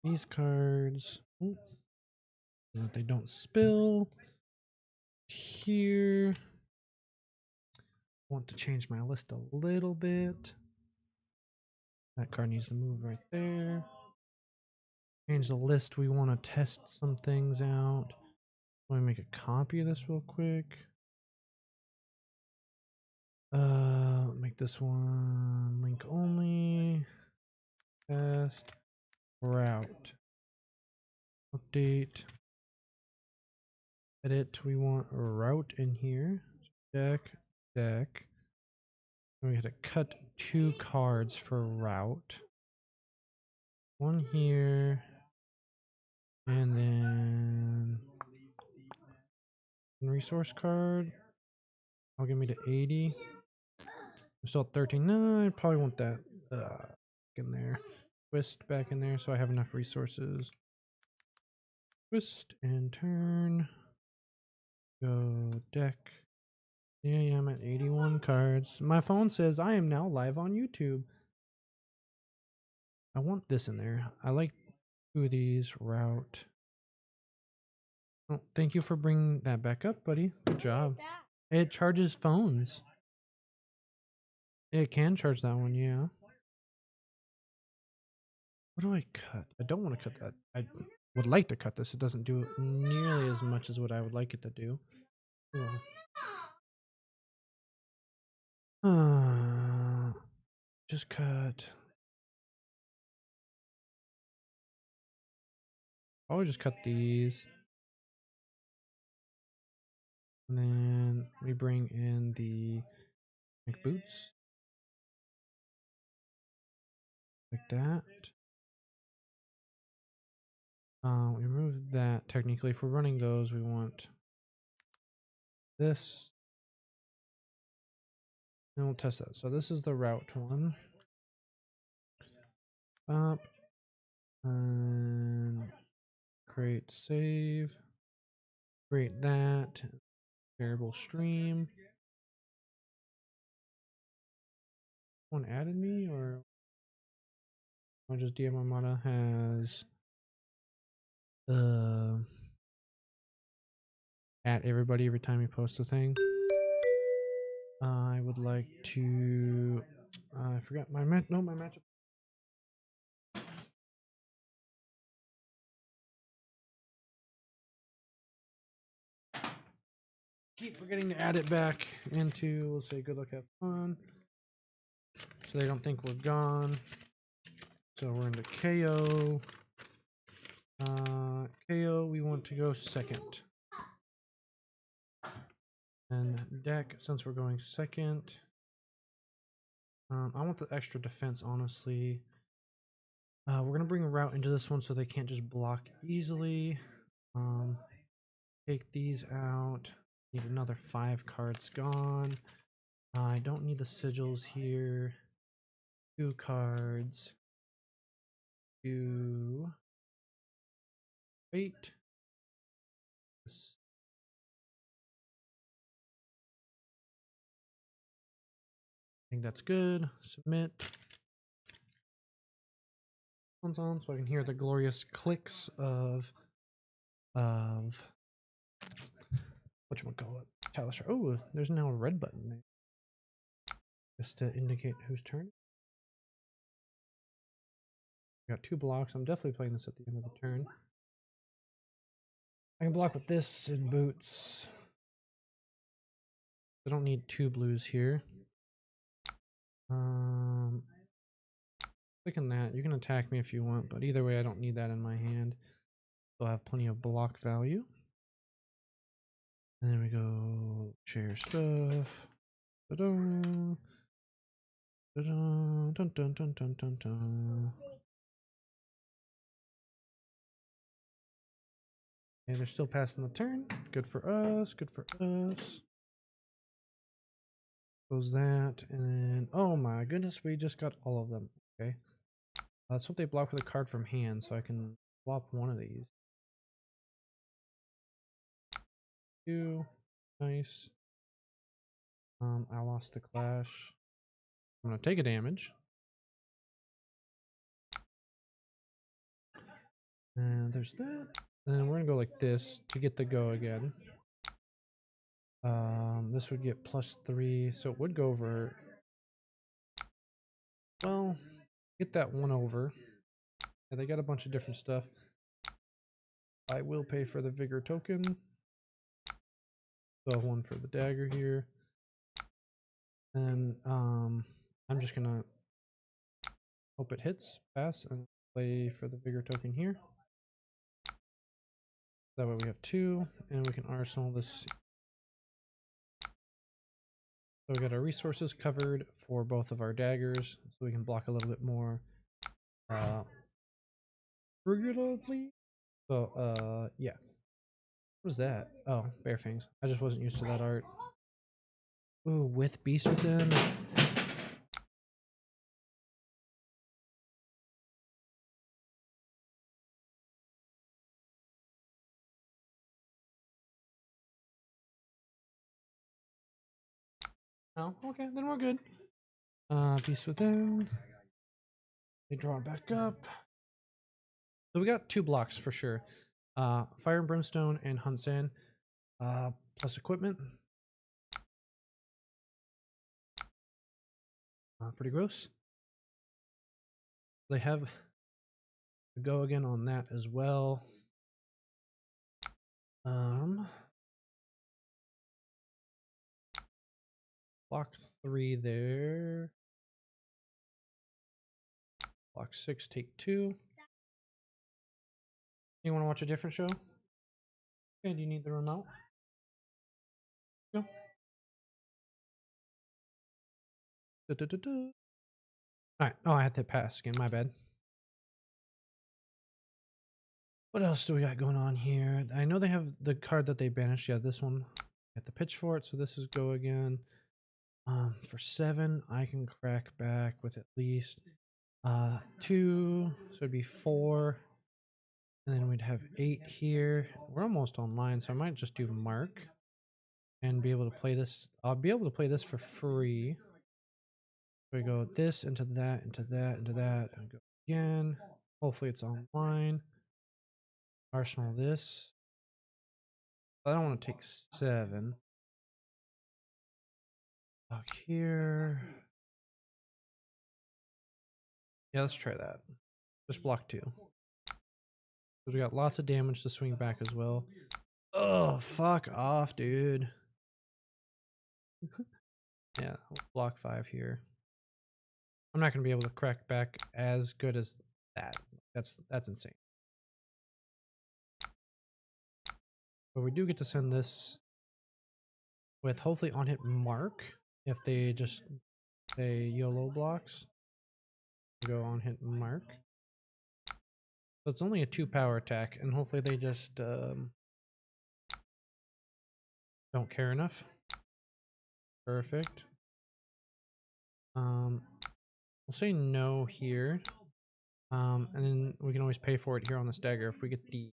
these cards so that they don't spill. Here, I want to change my list a little bit. That card needs to move right there. Change the list. We want to test some things out. Let me make a copy of this real quick. Make this one link only. Test route. Update. Edit. We want a route in here. Deck. We had to cut 2 cards for route. One here. And then resource card. I'll give me to 80. I'm still at 13. No, I probably want that in there. Twist back in there so I have enough resources. Twist and turn. Go deck. Yeah, I'm at 81 cards. My phone says I am now live on YouTube. I want this in there. I like 2 of these. Route. Oh, thank you for bringing that back up, buddy. Good job. It charges phones. It can charge that one, yeah. What do I cut? I don't want to cut that. I would like to cut this. It doesn't do nearly as much as what I would like it to do. Just cut. I'll just cut these. And then we bring in the boots. Like that. We remove that. Technically, if we're running those, we want this. And we'll test that. So this is the route one. Up. And create save. Create that. Variable stream. One added me or I'll just DM Armada has at everybody every time you post a thing. I would like to I forgot my matchup. Keep forgetting to add it back into, we'll say good luck, have fun. So they don't think we're gone. So we're into KO. KO, we want to go second. And deck, since we're going second, I want the extra defense, honestly. We're going to bring a route into this one so they can't just block easily. Take these out. Need another 5 cards gone. I don't need the sigils here. 2 cards. 2. Wait. I think that's good. Submit. One's on so I can hear the glorious clicks of whatchamacallit. Talisher. Oh, there's now a red button there. Just to indicate whose turn. Got 2 blocks. I'm definitely playing this at the end of the turn. I can block with this and boots. I don't need 2 blues here. Clicking that. You can attack me if you want, but either way, I don't need that in my hand. Still have plenty of block value. And then we go share stuff. Da-da. Da-da. Dun, dun, dun, dun, dun, dun. And they're still passing the turn. Good for us. Good for us. Close that. And then, oh my goodness, we just got all of them. Okay. Let's hope they block with a card from hand so I can swap one of these. 2. Nice. I lost the clash. I'm gonna take a damage. And there's that. And then we're gonna go like this to get the go again. This would get +3, so it would go over. Well, get that one over. Yeah, they got a bunch of different stuff. I will pay for the vigor token. So I have one for the dagger here. And I'm just gonna hope it hits, pass, and play for the vigor token here. That way we have 2, and we can arsenal this. So we got our resources covered for both of our daggers, so we can block a little bit more regularly. So yeah. What was that? Oh, bear fangs. I just wasn't used to that art. Ooh, with beast within. Oh, okay, then we're good. Beast within. They draw back up. So we got 2 blocks for sure. Fire and Brimstone and Hunt Sand. Plus equipment. Pretty gross. They have to go again on that as well. Block 3 there. Block 6, take 2. You want to watch a different show? Okay, do you need the remote? No. Alright, oh, I had to pass again, my bad. What else do we got going on here? I know they have the card that they banished. Yeah, this one. At the pitchfork, so this is go again. For 7, I can crack back with at least 2, so it'd be 4. And then we'd have 8 here. We're almost online, so I might just do mark and be able to play this. I'll be able to play this for free. We go this into that, into that, into that, and go again. Hopefully it's online. Arsenal this. I don't want to take 7. Block here. Yeah, let's try that. Just block 2. Because we got lots of damage to swing back as well. Oh, fuck off, dude. Yeah, block 5 here. I'm not going to be able to crack back as good as that. That's insane. But we do get to send this with hopefully on hit mark if they just say YOLO blocks. Go on hit mark. So it's only a 2 power attack, and hopefully they just don't care enough. Perfect. We'll say no here. And then we can always pay for it here on this dagger if we get the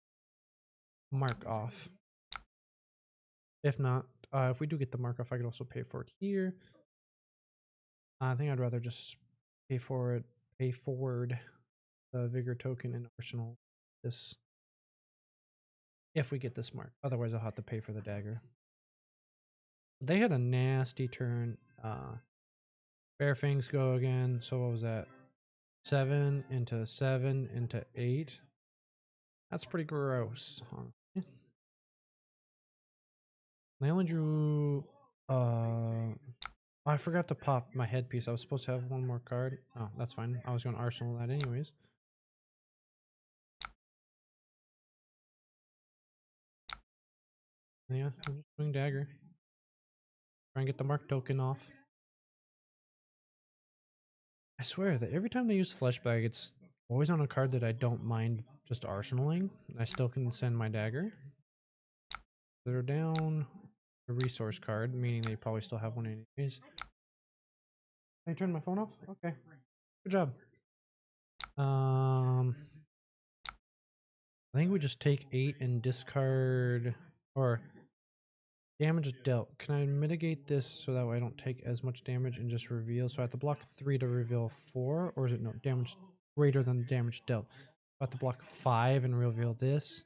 mark off. If not, if we do get the mark off, I could also pay for it here. I think I'd rather just pay forward the vigor token and arsenal this if we get this mark. Otherwise I'll have to pay for the dagger. They had a nasty turn. Bear fangs go again. So what was that? 7 into 7 into 8. That's pretty gross, honestly. They only drew I forgot to pop my headpiece. I was supposed to have one more card. Oh, that's fine. I was going to arsenal that anyways. Yeah, I'm just doing dagger. Try and get the mark token off. I swear that every time they use flesh bag, it's always on a card that I don't mind just arsenaling. I still can send my dagger. They're down a resource card, meaning they probably still have one anyways. Can I turn my phone off? Okay. Good job. I think we just take 8 and discard or damage dealt. Can I mitigate this so that way I don't take as much damage and just reveal? So I have to block 3 to reveal 4, or is it no damage greater than damage dealt? About to block 5 and reveal this.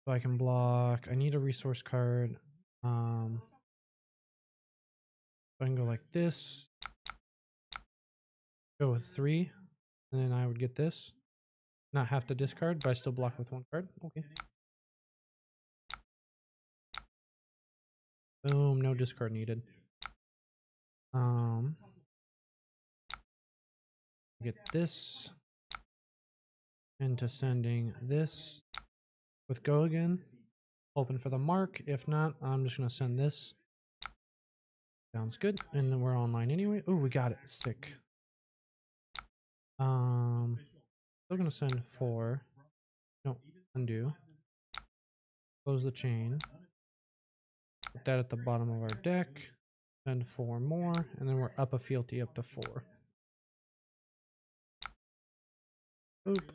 So I can block. I need a resource card. So I can go like this. Go with 3. And then I would get this. Not have to discard, but I still block with 1 card. Okay. Boom, no discard needed. Get this. Into sending this with go again. Open for the mark. If not, I'm just gonna send this. Sounds good. And then we're online anyway. Oh, we got it. Sick. Still gonna send 4. No, undo. Close the chain. Put that at the bottom of our deck. Send 4 more, and then we're up a fealty up to 4. Oop.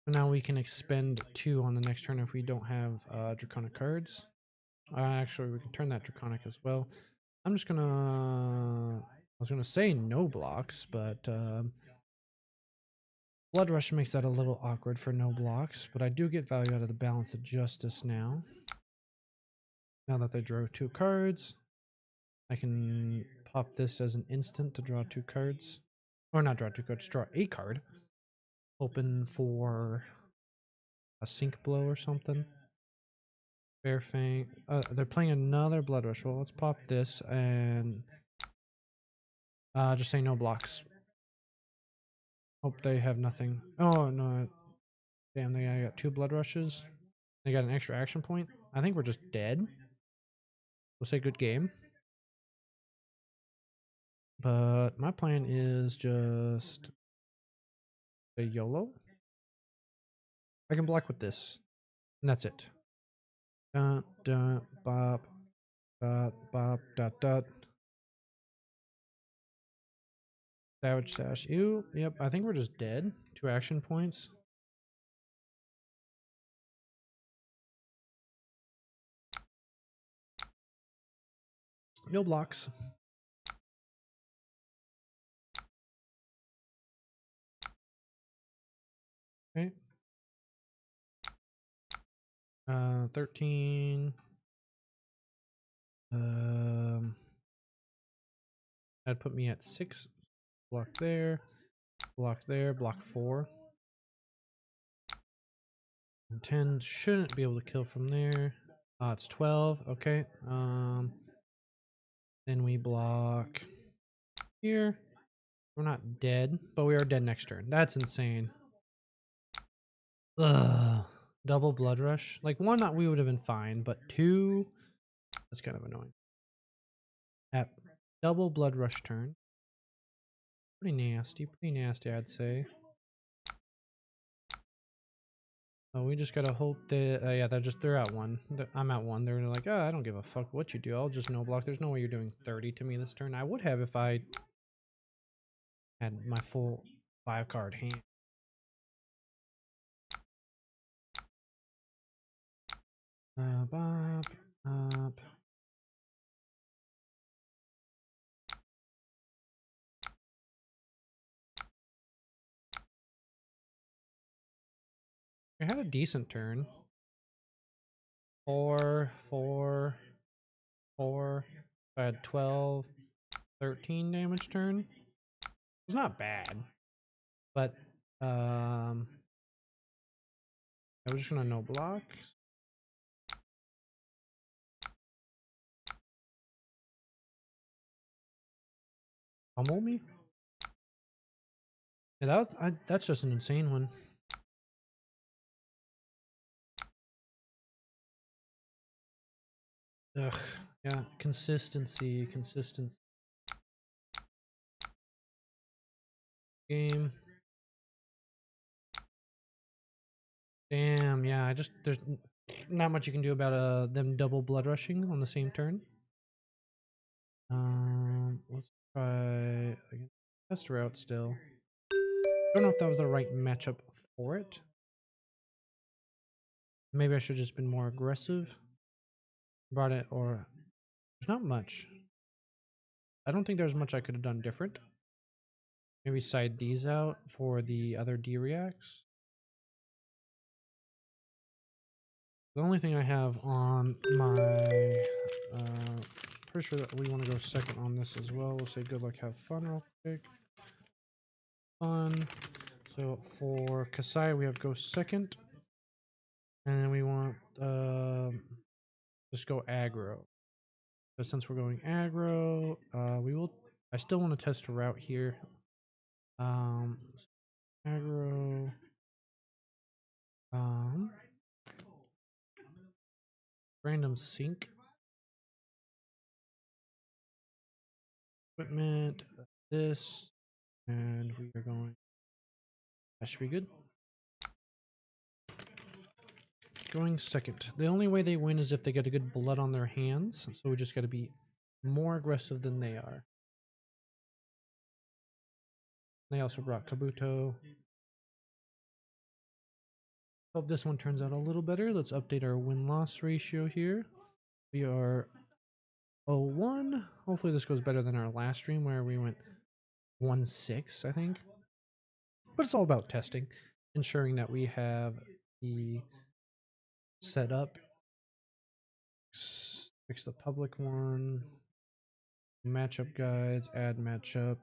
So now we can expend 2 on the next turn if we don't have Draconic cards. Actually, we can turn that Draconic as well. I'm just gonna... I was gonna say no blocks, but Blood Rush makes that a little awkward for no blocks, but I do get value out of the Balance of Justice now. Now that they drew 2 cards, I can pop this as an instant to draw 2 cards. Or not draw 2 cards, draw a card. Open for a Sink Blow or something. Bear Fang. They're playing another Blood Rush. Well, let's pop this and just say no blocks. Hope they have nothing. Oh, no. Damn, they got 2 Blood Rushes. They got an extra action point. I think we're just dead. We'll say good game. But my plan is just a YOLO. I can block with this. And that's it. Dun, dun, bop, bop, bop, dot, dot. Savage Sash. Ew. Yep, I think we're just dead. 2 action points. No blocks. Okay. 13. That'd put me at 6. Block there. Block there. Block 4. And 10 shouldn't be able to kill from there. It's 12. Okay. Then we block here. We're not dead, but we are dead next turn. That's insane. Ugh. Double Blood Rush. Like 1, we would have been fine, but 2, that's kind of annoying. At double Blood Rush turn. Pretty nasty, I'd say. Oh, we just gotta hope that, yeah, they're at 1. I'm at 1. They're like, oh, I don't give a fuck what you do. I'll just no block. There's no way you're doing 30 to me this turn. I would have if I had my full 5-card hand. Bop, bop. We had a decent turn. 4, 4, 4. I had 12, 13 damage turn. It's not bad, but I'm just gonna no block. Pummel me? Yeah, that's just an insane one. Ugh, yeah, consistency. Game. Damn, yeah, there's not much you can do about them double blood rushing on the same turn. Let's try again. Test route still. Don't know if that was the right matchup for it. Maybe I should have just been more aggressive. Brought it, or there's not much. I don't think there's much I could have done different. Maybe side these out for the other D reacts. The only thing I have on my, pretty sure that we want to go second on this as well. We'll say good luck, have fun real quick. Fun. So for Kasai, we have go second. And then we want, just go aggro. But since we're going aggro, I still want to test a route here. Aggro. Random sync. Equipment. This. And we are going. That should be good. Going second. The only way they win is if they get a good blood on their hands. So we just got to be more aggressive than they are. They also brought Kabuto. Hope this one turns out a little better. Let's update our win-loss ratio here. We are 0-1. Hopefully this goes better than our last stream where we went 1-6, I think. But it's all about testing, ensuring that we have the setup. Fix the public one. Matchup guides, add matchup.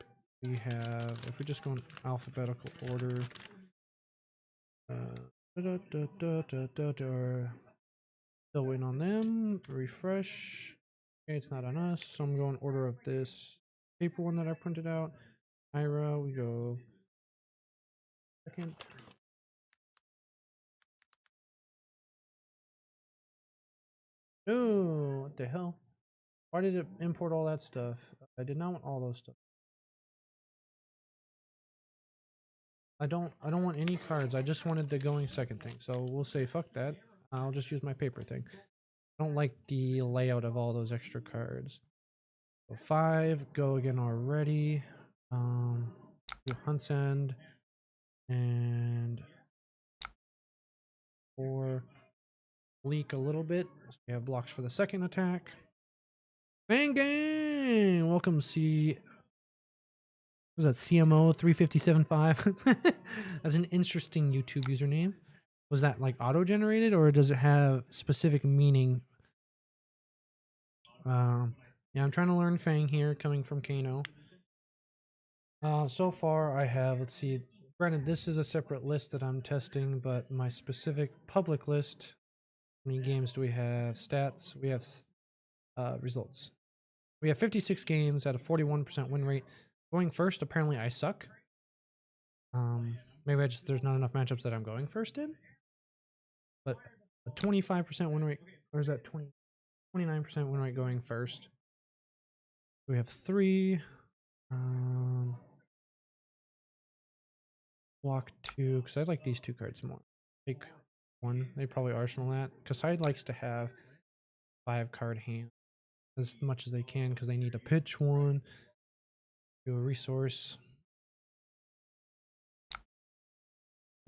We have, if we just go in alphabetical order, still waiting on them. Refresh. Okay, it's not on us, so I'm going order of this paper one that I printed out. Ira, we go second. Oh, what the hell? Why did it import all that stuff? I did not want all those stuff. I don't want any cards. I just wanted the going second thing. So we'll say fuck that. I'll just use my paper thing. I don't like the layout of all those extra cards. So 5, go again already. Do Hunt's End. And 4, leak a little bit. So we have blocks for the second attack. Bang gang! Welcome C. Was that CMO 357.5? That's an interesting YouTube username. Was that like auto-generated or does it have specific meaning? Yeah, I'm trying to learn Fang here, coming from Kano. So far I have, let's see, granted this is a separate list that I'm testing, but my specific public list, how many games do we have? Stats, we have results. We have 56 games at a 41% win rate. Going first, apparently I suck. Maybe there's not enough matchups that I'm going first in. But a 25% win rate, or is that 29% win rate going first? We have 3. Block 2, because I like these 2 cards more. Take 1. They probably arsenal that. Kasai likes to have 5 card hand as much as they can because they need to pitch 1. Do a resource.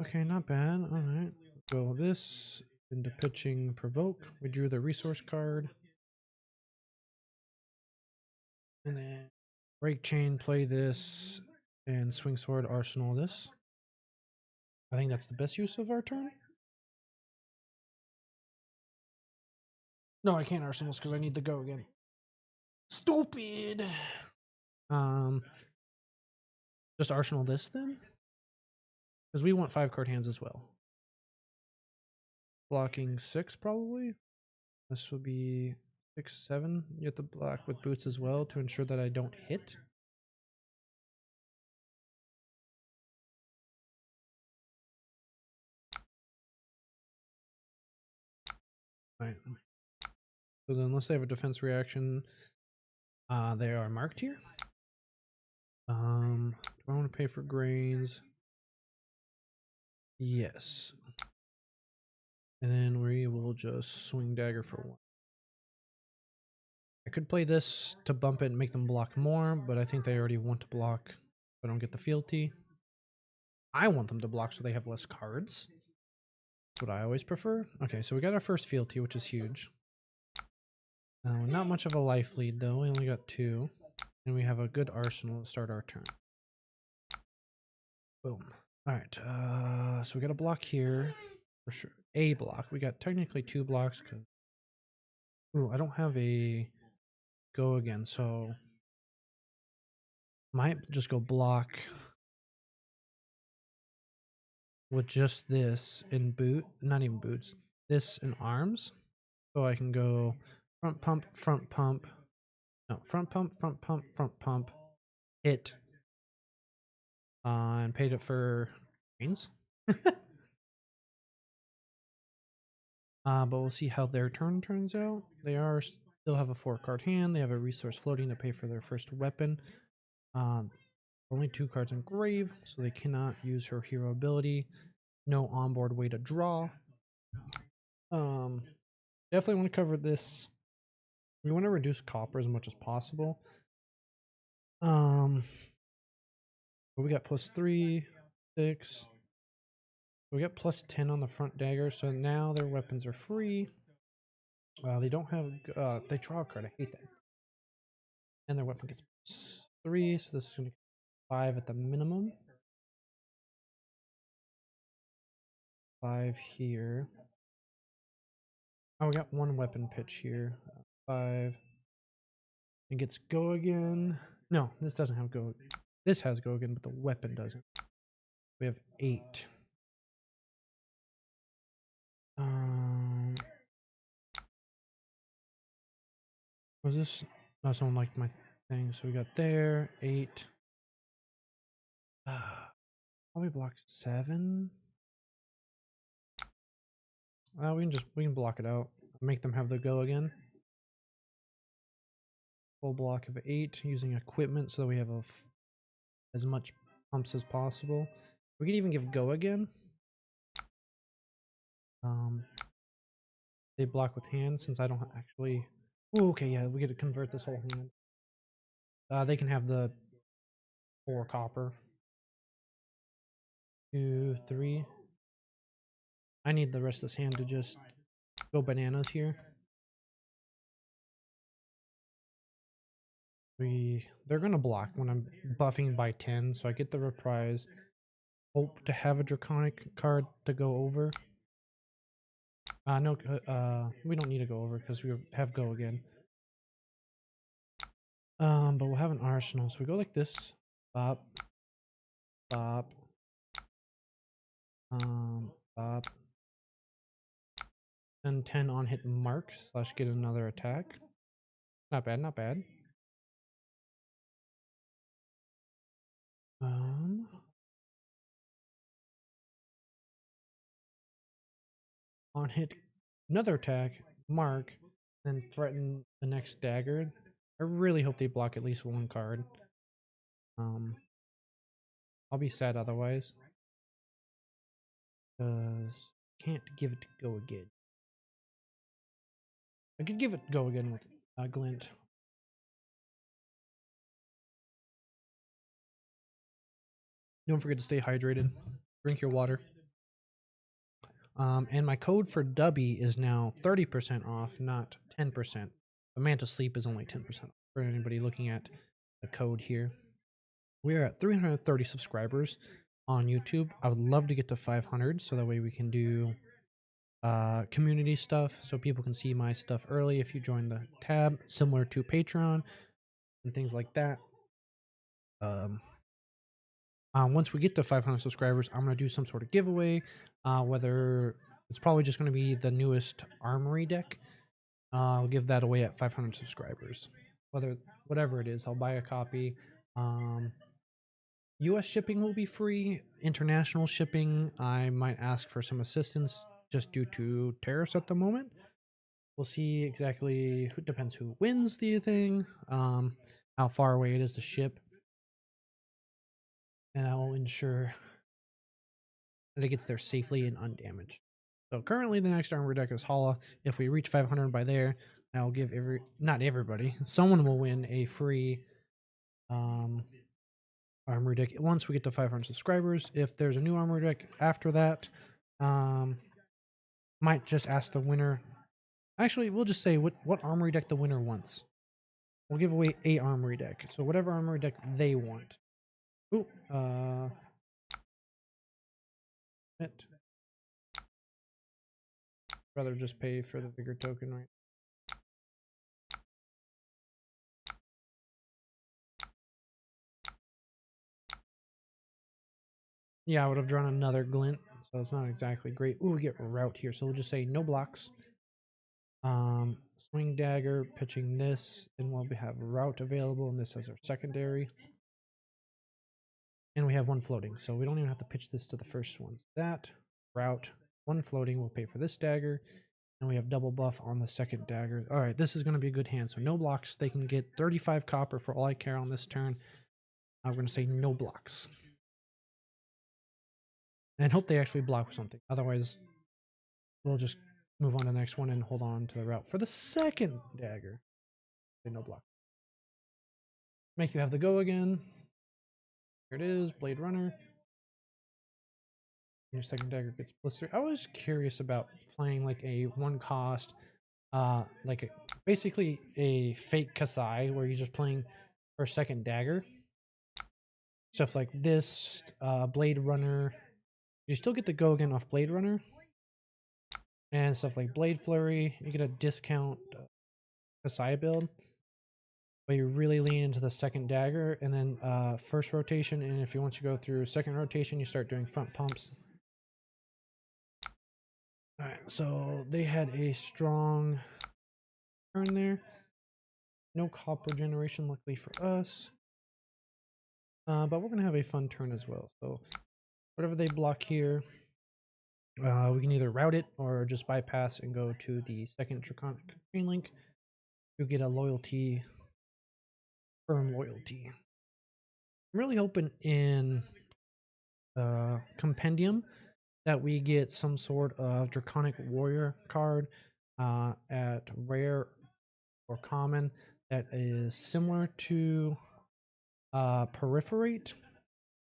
Okay, not bad. Alright. Go this into pitching provoke. We drew the resource card. And then break chain, play this, and swing sword, arsenal this. I think that's the best use of our turn. No, I can't arsenal this because I need to go again. Stupid. Just arsenal this then? Because we want 5 card hands as well. Blocking 6 probably. This will be 6, 7. You have to block with boots as well to ensure that I don't hit. Right. So then unless they have a defense reaction, they are marked here. Do I want to pay for grains? Yes. And then we will just swing dagger for 1. I could play this to bump it and make them block more, but I think they already want to block. I don't get the fealty. I want them to block so they have less cards. That's what I always prefer. Okay, so we got our first fealty, which is huge. Not much of a life lead though. We only got 2. And we have a good arsenal to start our turn. Boom. Alright, so we got a block here. For sure. a block. We got technically 2 blocks. Ooh, I don't have a go again, so might just go block with just this in not even boots, this in arms. So I can go front pump, no, front pump, hit, and paid it for brains. But we'll see how their turn turns out. They still have a 4-card hand. They have a resource floating to pay for their first weapon. Only 2 cards in grave, so they cannot use her hero ability. No onboard way to draw. Definitely want to cover this. We want to reduce copper as much as possible. But we got +3, 6. We got +10 on the front dagger, so now their weapons are free. They don't have. They draw a card. I hate that. And their weapon gets +3, so this is going to be 5 at the minimum. 5 here. Oh, we got 1 weapon pitch here. 5. It gets go again. No, this doesn't have go. This has go again, but the weapon doesn't. We have 8. Was this? No, someone liked my thing, so we got there 8. Probably block 7. We can block it out. Make them have the go again. Full block of 8 using equipment, so that we have as much pumps as possible. We could even give go again. They block with hand since I don't actually. Ooh, okay, yeah, we get to convert this whole hand. They can have the 4 copper. 2, 3. I need the rest of this hand to just go bananas here. They're gonna block when I'm buffing by 10, so I get the reprise. Hope to have a draconic card to go over. No, we don't need to go over because we have go again. But we'll have an arsenal, so we go like this. Bop. Bop. Bop. And 10 on hit mark / get another attack. Not bad, not bad. On hit, another attack, mark, then threaten the next dagger. I really hope they block at least 1 card. I'll be sad otherwise. Because can't give it to go again. I could give it go again with glint. Don't forget to stay hydrated. Drink your water. And my code for Dubby is now 30% off, not 10%. The Manta Sleep is only 10% for anybody looking at the code here. We are at 330 subscribers on YouTube. I would love to get to 500 so that way we can do community stuff so people can see my stuff early if you join the tab, similar to Patreon and things like that. Once we get to 500 subscribers, I'm going to do some sort of giveaway, whether it's probably just going to be the newest armory deck. I'll give that away at 500 subscribers. Whatever it is, I'll buy a copy. US shipping will be free. International shipping, I might ask for some assistance just due to tariffs at the moment. We'll see exactly. Depends who wins the thing, how far away it is to ship. And I will ensure that it gets there safely and undamaged. So currently the next armor deck is Hala. If we reach 500 by there, I'll give not everybody, someone will win a free armor deck once we get to 500 subscribers. If there's a new armor deck after that, might just ask the winner. Actually, we'll just say what armory deck the winner wants. We'll give away a armory deck. So whatever armory deck they want. Ooh, rather just pay for the bigger token, right? Yeah, I would have drawn another glint, so it's not exactly great. Ooh, we get route here, so we'll just say no blocks. Swing dagger, pitching this, and we'll have route available, and this as our secondary. And we have one floating, so we don't even have to pitch this to the first one. That route, one floating will pay for this dagger, and we have double buff on the second dagger. All right, this is going to be a good hand. So no blocks. They can get 35 copper for all I care on this turn. I'm going to say no blocks. And hope they actually block something. Otherwise, we'll just move on to the next one and hold on to the route for the second dagger. Say no block. Make you have the go again. Here it is, Blade Runner. Your second dagger gets +3. I was curious about playing like a one cost, basically a fake Kasai where you're just playing for second dagger. Stuff like this, Blade Runner. You still get the go again off Blade Runner. And stuff like Blade Flurry. You get a discount Kasai build. But you really lean into the second dagger. And then first rotation. And if you want to go through second rotation, you start doing front pumps. Alright, so they had a strong turn there. No copper generation, luckily for us. But we're going to have a fun turn as well. So whatever they block here, we can either route it or just bypass and go to the second Draconic Chain Link to get a loyalty, firm loyalty. I'm really hoping in Compendium that we get some sort of Draconic Warrior card at rare or common that is similar to Peripherate,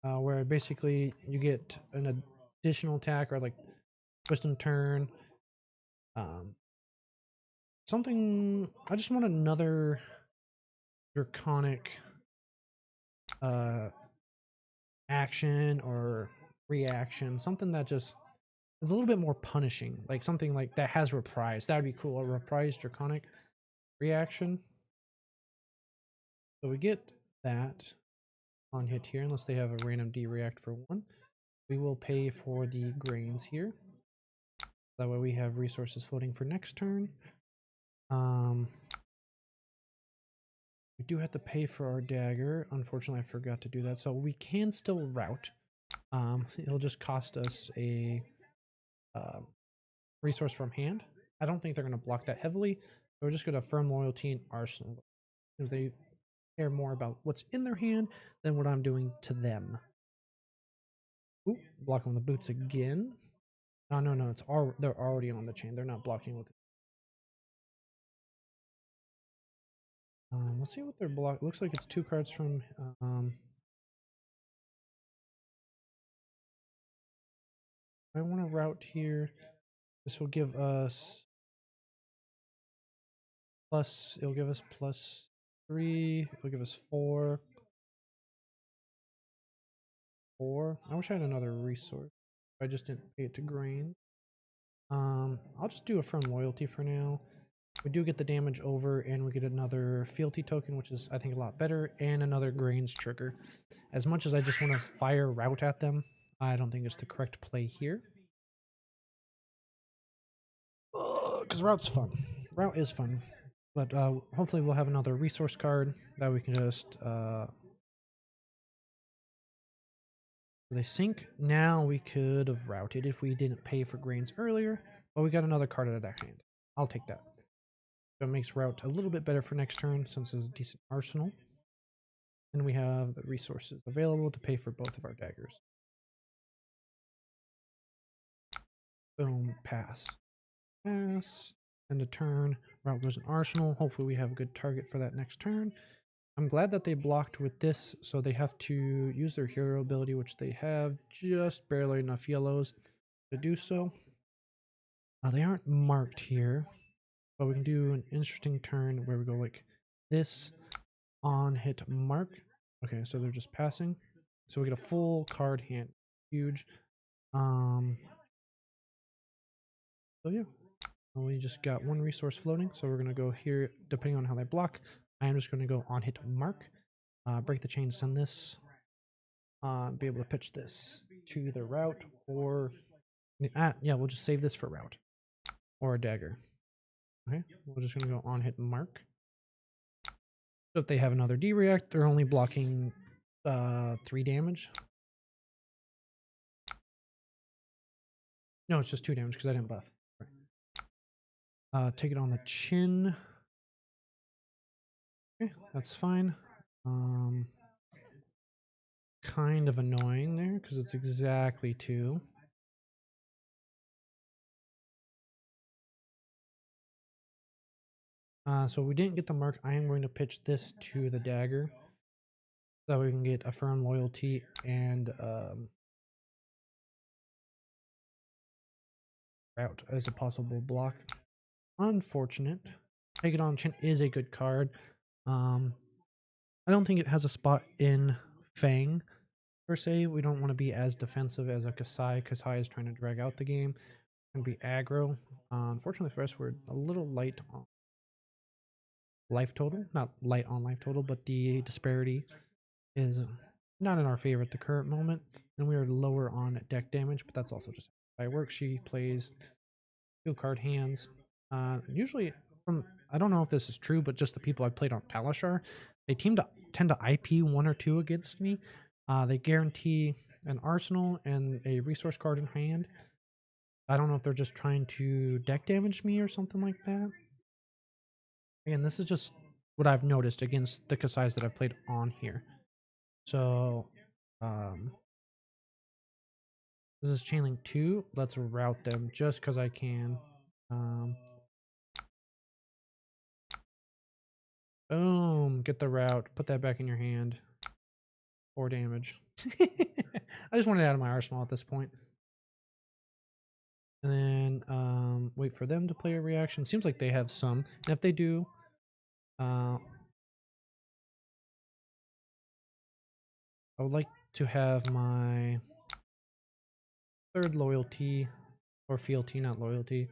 where basically you get an additional attack or like twist and turn. Something, I just want another Draconic action or reaction, something that just is a little bit more punishing, like something like that has reprise. That would be cool, a reprise Draconic reaction. So we get that on hit here, unless they have a random D react for 1. We will pay for the grains here. That way we have resources floating for next turn. We do have to pay for our dagger. Unfortunately, I forgot to do that. So we can still route. It'll just cost us a resource from hand. I don't think they're going to block that heavily. We're just going to firm loyalty and arsenal. Because they care more about what's in their hand than what I'm doing to them. Ooh, blocking the boots again. Oh, no, it's they're already on the chain. They're not blocking with it. Let's see what their block looks like. It's 2 cards from I want to route here. This will give us plus, it'll give us +3, it'll give us 4. I wish I had another resource. I just didn't pay it to grain. I'll just do a firm loyalty for now. We do get the damage over, and we get another fealty token, which is, I think, a lot better, and another grains trigger. As much as I just want to fire route at them, I don't think it's the correct play here. Because route's fun. Route is fun. But hopefully we'll have another resource card that we can just... they sink. Now we could have routed if we didn't pay for grains earlier. But we got another card out of that hand. I'll take that. So it makes route a little bit better for next turn since it's a decent arsenal. And we have the resources available to pay for both of our daggers. Boom, pass. Pass. End of turn. Route goes in arsenal. Hopefully we have a good target for that next turn. I'm glad that they blocked with this, so they have to use their hero ability, which they have just barely enough yellows to do so. They aren't marked here, but we can do an interesting turn where we go like this on hit mark. Okay, so they're just passing. So we get a full card hand. Huge. So yeah. We just got one resource floating, so we're going to go here, depending on how they block. I am just going to go on hit mark, break the chain, send this, be able to pitch this to the route, or yeah, we'll just save this for route or a dagger. Okay, we're just going to go on hit mark. So if they have another D-react, they're only blocking 3 damage. No, it's just 2 damage because I didn't buff. Take it on the chin. Okay, that's fine. Kind of annoying there because it's exactly 2. So we didn't get the mark. I am going to pitch this to the dagger so that we can get affirm loyalty and route as a possible block. Unfortunate. Take it on chin is a good card. I don't think it has a spot in Fang per se. We don't want to be as defensive as a Kasai. Kasai is trying to drag out the game and be aggro. Unfortunately for us, we're a little light on life total. Not light on life total, but the disparity is not in our favor at the current moment. And we are lower on deck damage, but that's also just how it works. She plays 2 card hands. Usually from, I don't know if this is true, but just the people I played on Talishar, they tend to IP 1 or 2 against me. They guarantee an arsenal and a resource card in hand. I don't know if they're just trying to deck damage me or something like that. Again, this is just what I've noticed against the Kasais that I've played on here. So, this is Chainlink 2. Let's route them just because I can. Boom. Get the route. Put that back in your hand. 4 damage. I just want it out of my arsenal at this point. And then wait for them to play a reaction. Seems like they have some. And if they do, I would like to have my 3rd loyalty, or fealty, not loyalty.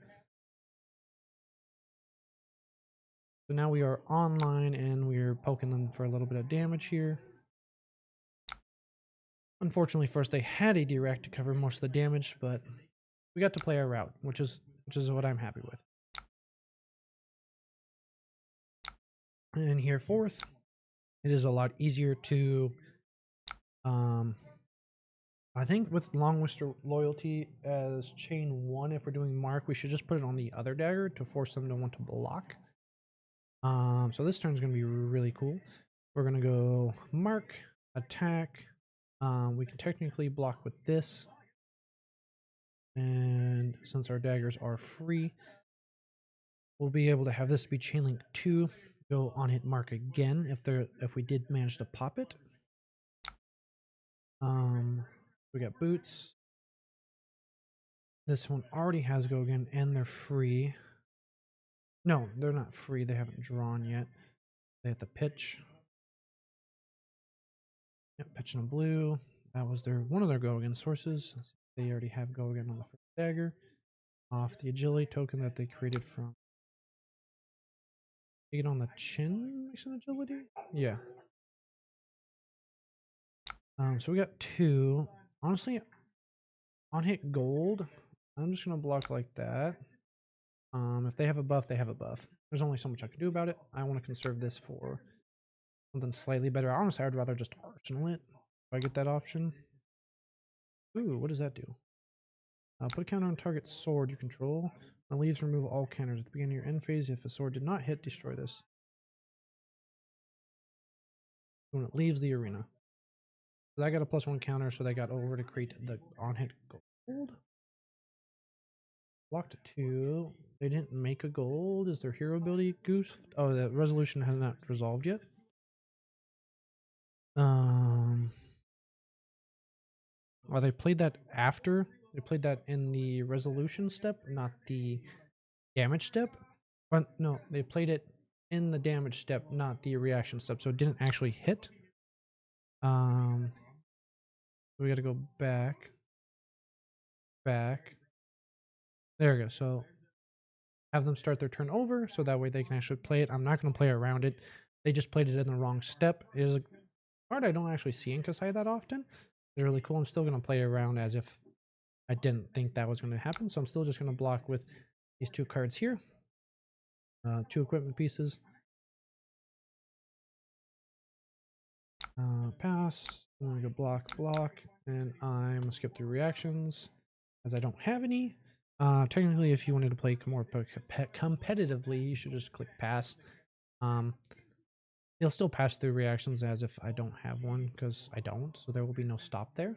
So now we are online and we're poking them for a little bit of damage here. Unfortunately for us, they had a direct to cover most of the damage, but we got to play our route, which is what I'm happy with. And here 4th, it is a lot easier to I think with Long Wister loyalty as chain 1, if we're doing mark, we should just put it on the other dagger to force them to want to block. So this turn is going to be really cool. We're going to go mark, attack. We can technically block with this. And since our daggers are free, we'll be able to have this be Chainlink 2. Go on hit mark again if we did manage to pop it. We got boots. This one already has go again, and they're free. No, they're not free. They haven't drawn yet. They have to pitch. Yep, pitching a blue. That was one of their go again sources. They already have go again on the first dagger. Off the agility token that they created from. Take it on the chin, makes an agility? Yeah. So we got 2. Honestly, on hit gold, I'm just gonna block like that. If they have a buff, they have a buff. There's only so much I can do about it. I want to conserve this for something slightly better. Honestly, I'd rather just arsenal it if I get that option. Ooh, what does that do? Put a counter on target sword you control. When it leaves, remove all counters. At the beginning of your end phase, if a sword did not hit, destroy this. When it leaves the arena. So I got a +1 counter, so they got over to create the on-hit gold. Blocked 2. They didn't make a gold. Is their hero ability goose? Oh, the resolution has not resolved yet. Oh, they played that after. They played that in the resolution step, not the damage step. But no, they played it in the damage step, not the reaction step. So it didn't actually hit. We got to go back. There we go. So have them start their turn over, so that way they can actually play it. I'm not going to play around it. They just played it in the wrong step. It is a card I don't actually see in Kasai that often. It's really cool. I'm still going to play around as if I didn't think that was going to happen, so I'm still just going to block with these 2 cards here. 2 equipment pieces. Pass. I'm going to go block, and I'm going to skip through reactions as I don't have any. Technically, if you wanted to play more competitively, you should just click pass. You'll still pass through reactions as if I don't have one, because I don't, so there will be no stop there.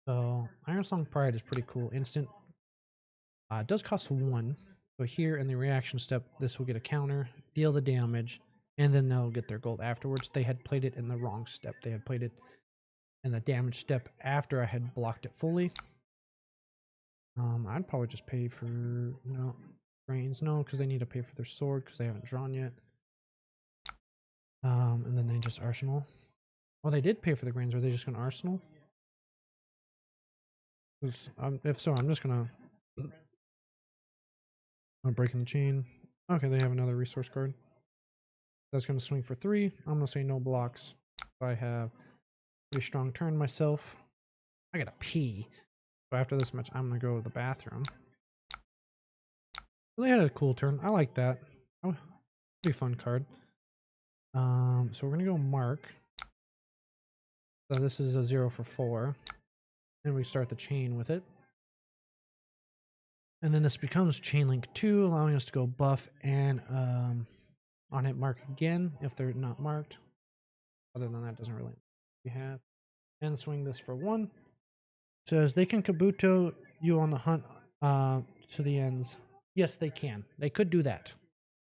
So Iron Song Pride is pretty cool. Instant. It does cost 1. So here in the reaction step, this will get a counter, deal the damage, and then they'll get their gold afterwards. They had played it in the wrong step. They had played it in the damage step after I had blocked it fully. I'd probably just pay for brains. No, because they need to pay for their sword because they haven't drawn yet. And then they just arsenal. Well, they did pay for the grains. Are they just going to arsenal? If so, I'm just going to... I'm breaking the chain. Okay, they have another resource card. That's going to swing for 3. I'm going to say no blocks. I have a pretty strong turn myself. I got to pee. So after this match, I'm going to go to the bathroom. They had a cool turn. I like that. Oh, pretty fun card. So we're going to go mark. So this is a 0 for 4. And we start the chain with it. And then this becomes chain link 2, allowing us to go buff and on it mark again if they're not marked. Other than that, doesn't really we have. And swing this for 1. Says they can Kabuto you on the hunt to the ends. Yes, they can. They could do that.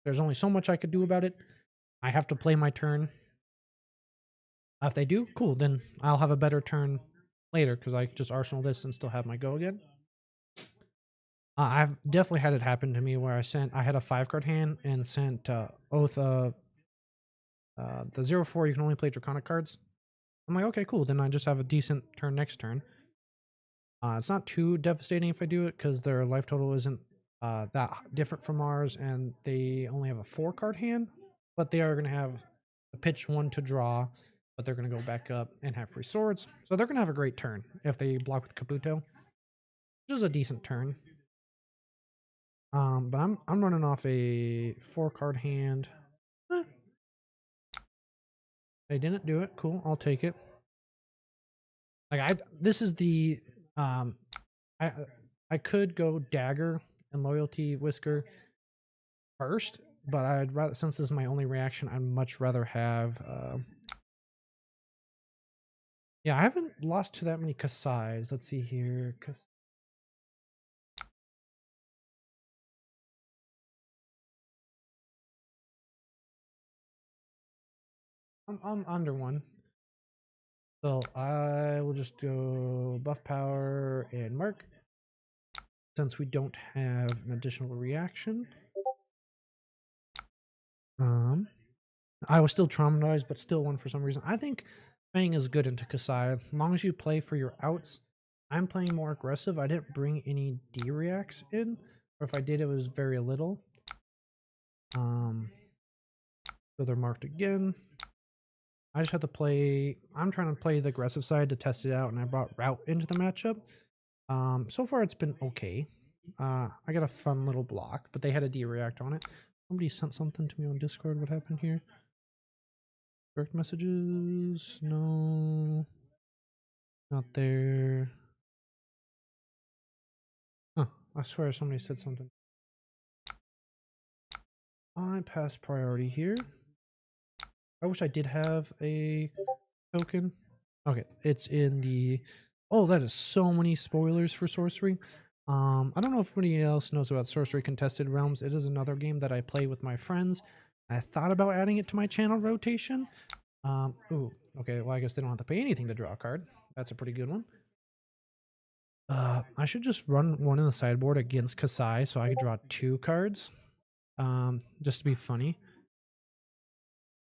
There's only so much I could do about it. I have to play my turn. If they do, cool. Then I'll have a better turn later because I just arsenal this and still have my go again. I've definitely had it happen to me where I had a 5-card hand and sent Oath the 0-4. You can only play Draconic cards. I'm like, okay, cool. Then I just have a decent turn next turn. It's not too devastating if I do it because their life total isn't that different from ours, and they only have a 4-card hand, but they are going to have a pitch 1 to draw, but they're going to go back up and have free swords. So they're going to have a great turn if they block with Kabuto, which is a decent turn. But I'm running off a 4-card hand. They didn't do it. Cool, I'll take it. Like this is the I could go Dagger and Loyalty Whisker first, but I'd rather, since this is my only reaction, I'd much rather have yeah, I haven't lost to that many Kasais. Let's see here. I'm under 1. So I will just go buff power and mark. Since we don't have an additional reaction. I was still traumatized, but still won for some reason. I think Fang is good into Kasai. As long as you play for your outs. I'm playing more aggressive. I didn't bring any D-reacts in. Or if I did, it was very little. So they're marked again. I just have to play... I'm trying to play the aggressive side to test it out, and I brought Route into the matchup. So far it's been okay. I got a fun little block, but they had a D-react on it. Somebody sent something to me on Discord. What happened here? Direct messages? No. Not there. Huh. I swear somebody said something. I passed priority here. I wish I did have a token. Okay, it's in the... Oh, that is so many spoilers for Sorcery. I don't know if anybody else knows about Sorcery Contested Realms. It is another game that I play with my friends. I thought about adding it to my channel rotation. Ooh, okay, well, I guess they don't have to pay anything to draw a card. That's a pretty good one. I should just run one in the sideboard against Kasai so I could draw 2 cards. Just to be funny.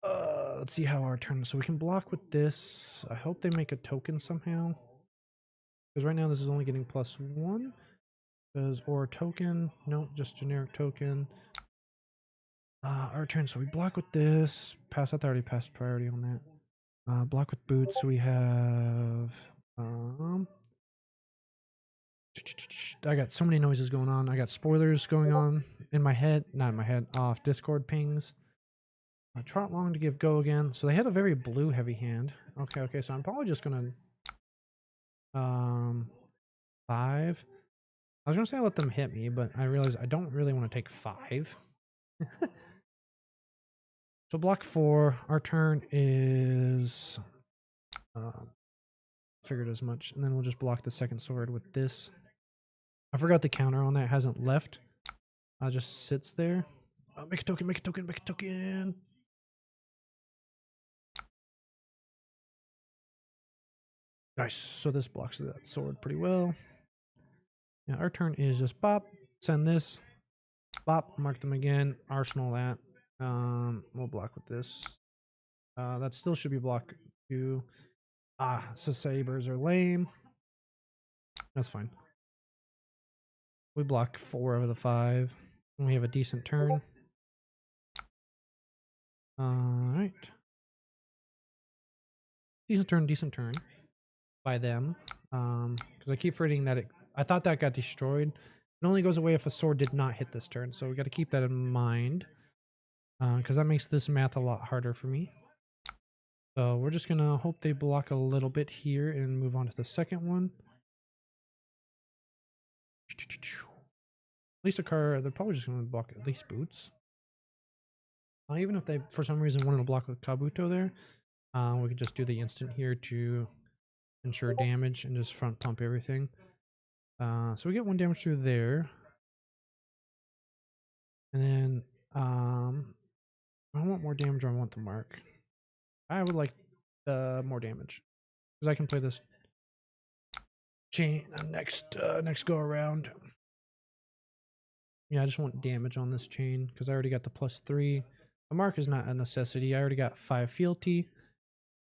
Let's see how our turn... So we can block with this. I hope they make a token somehow. Because right now this is only getting +1. Or token. Nope, just generic token. Our turn, so we block with this. Pass, I already passed priority on that. Block with boots, we have I got so many noises going on. I got spoilers going on in my head, not in my head, off Discord pings. Trot long to give go again. So they had a very blue heavy hand. Okay, so I'm probably just gonna 5. I was gonna say I let them hit me, but I realized I don't really want to take 5. So block 4. Our turn is figured as much, and then we'll just block the second sword with this. I forgot the counter on that. It hasn't left. Just sits there. Make a token, make a token, make a token. Nice. So this blocks that sword pretty well. Yeah, our turn is just bop, send this, bop, mark them again, arsenal that. We'll block with this. That still should be block 2. So sabers are lame. That's fine. We block 4 of the 5. And we have a decent turn. Alright. Decent turn. By them. Because I keep forgetting that I thought that got destroyed. It only goes away if a sword did not hit this turn. So we got to keep that in mind. Because that makes this math a lot harder for me. So we're just going to hope they block a little bit here and move on to the second one. At least a car, they're probably just going to block at least boots. Even if they, for some reason, wanted to block with Kabuto there, we could just do the instant here to ensure damage and just front pump everything. So we get 1 damage through there. And then, I want more damage or I want the mark. I would like more damage. Because I can play this chain next go around. Yeah, I just want damage on this chain because I already got the +3. The mark is not a necessity. I already got 5 fealty.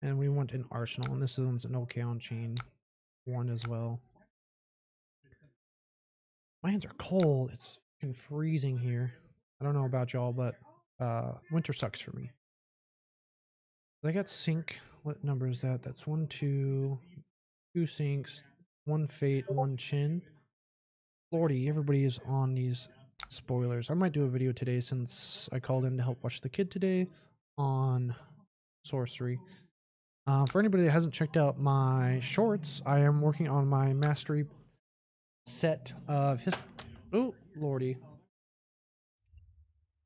And we want an arsenal. And this one's an okay on chain 1 as well. My hands are cold. It's fucking freezing here. I don't know about y'all, but winter sucks for me. I got sync. What number is that? That's 1, 2 syncs, 1 fate, 1 chin. Lordy, everybody is on these spoilers. I might do a video today since I called in to help watch the kid today on sorcery. For anybody that hasn't checked out my shorts, I am working on my mastery set of his. Oh, lordy.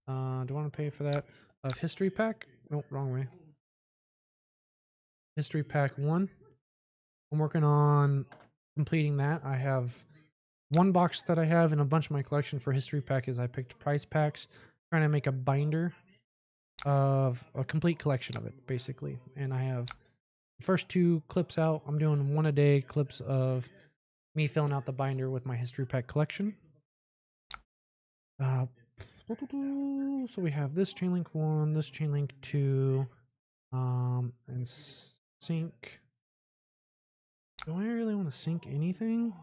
Do I want to pay for that? Of history pack? Oh, wrong way. History pack 1. I'm working on completing that. I have 1 box that I have in a bunch of my collection for history pack is I picked price packs, trying to make a binder of a complete collection of it, basically. And I have the first 2 clips out. I'm doing 1 a day clips of me filling out the binder with my history pack collection. So we have this chain link 1, this chain link 2, and sync. Do I really want to sync anything?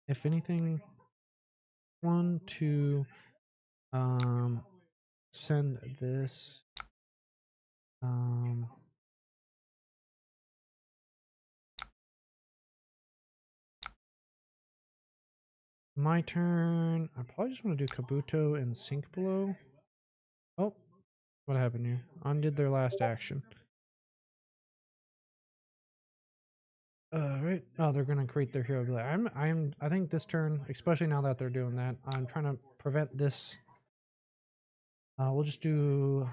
If anything, 1, 2, send this, my turn. I probably just want to do Kabuto and sync below. Oh, what happened here? Undid their last action. Right. Oh, they're gonna create their hero. I think this turn, especially now that they're doing that, I'm trying to prevent this. We'll just do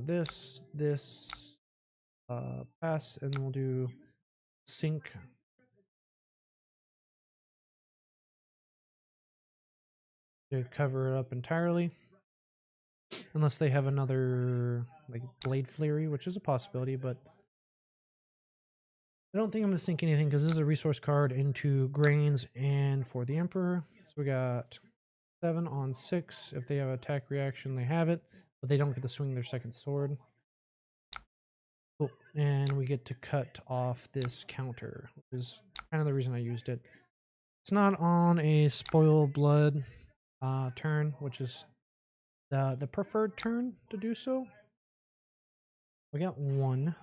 this, pass, and we'll do sync. To cover it up entirely. Unless they have another, like, Blade Flurry, which is a possibility, but I don't think I'm going to sync anything because this is a resource card into Grains and for the Emperor. So we got 7 on 6. If they have attack reaction, they have it, but they don't get to swing their second sword. Cool. and we get to cut off this counter, which is kind of the reason I used it. It's not on a spoil blood turn, which is the preferred turn to do so. We got one.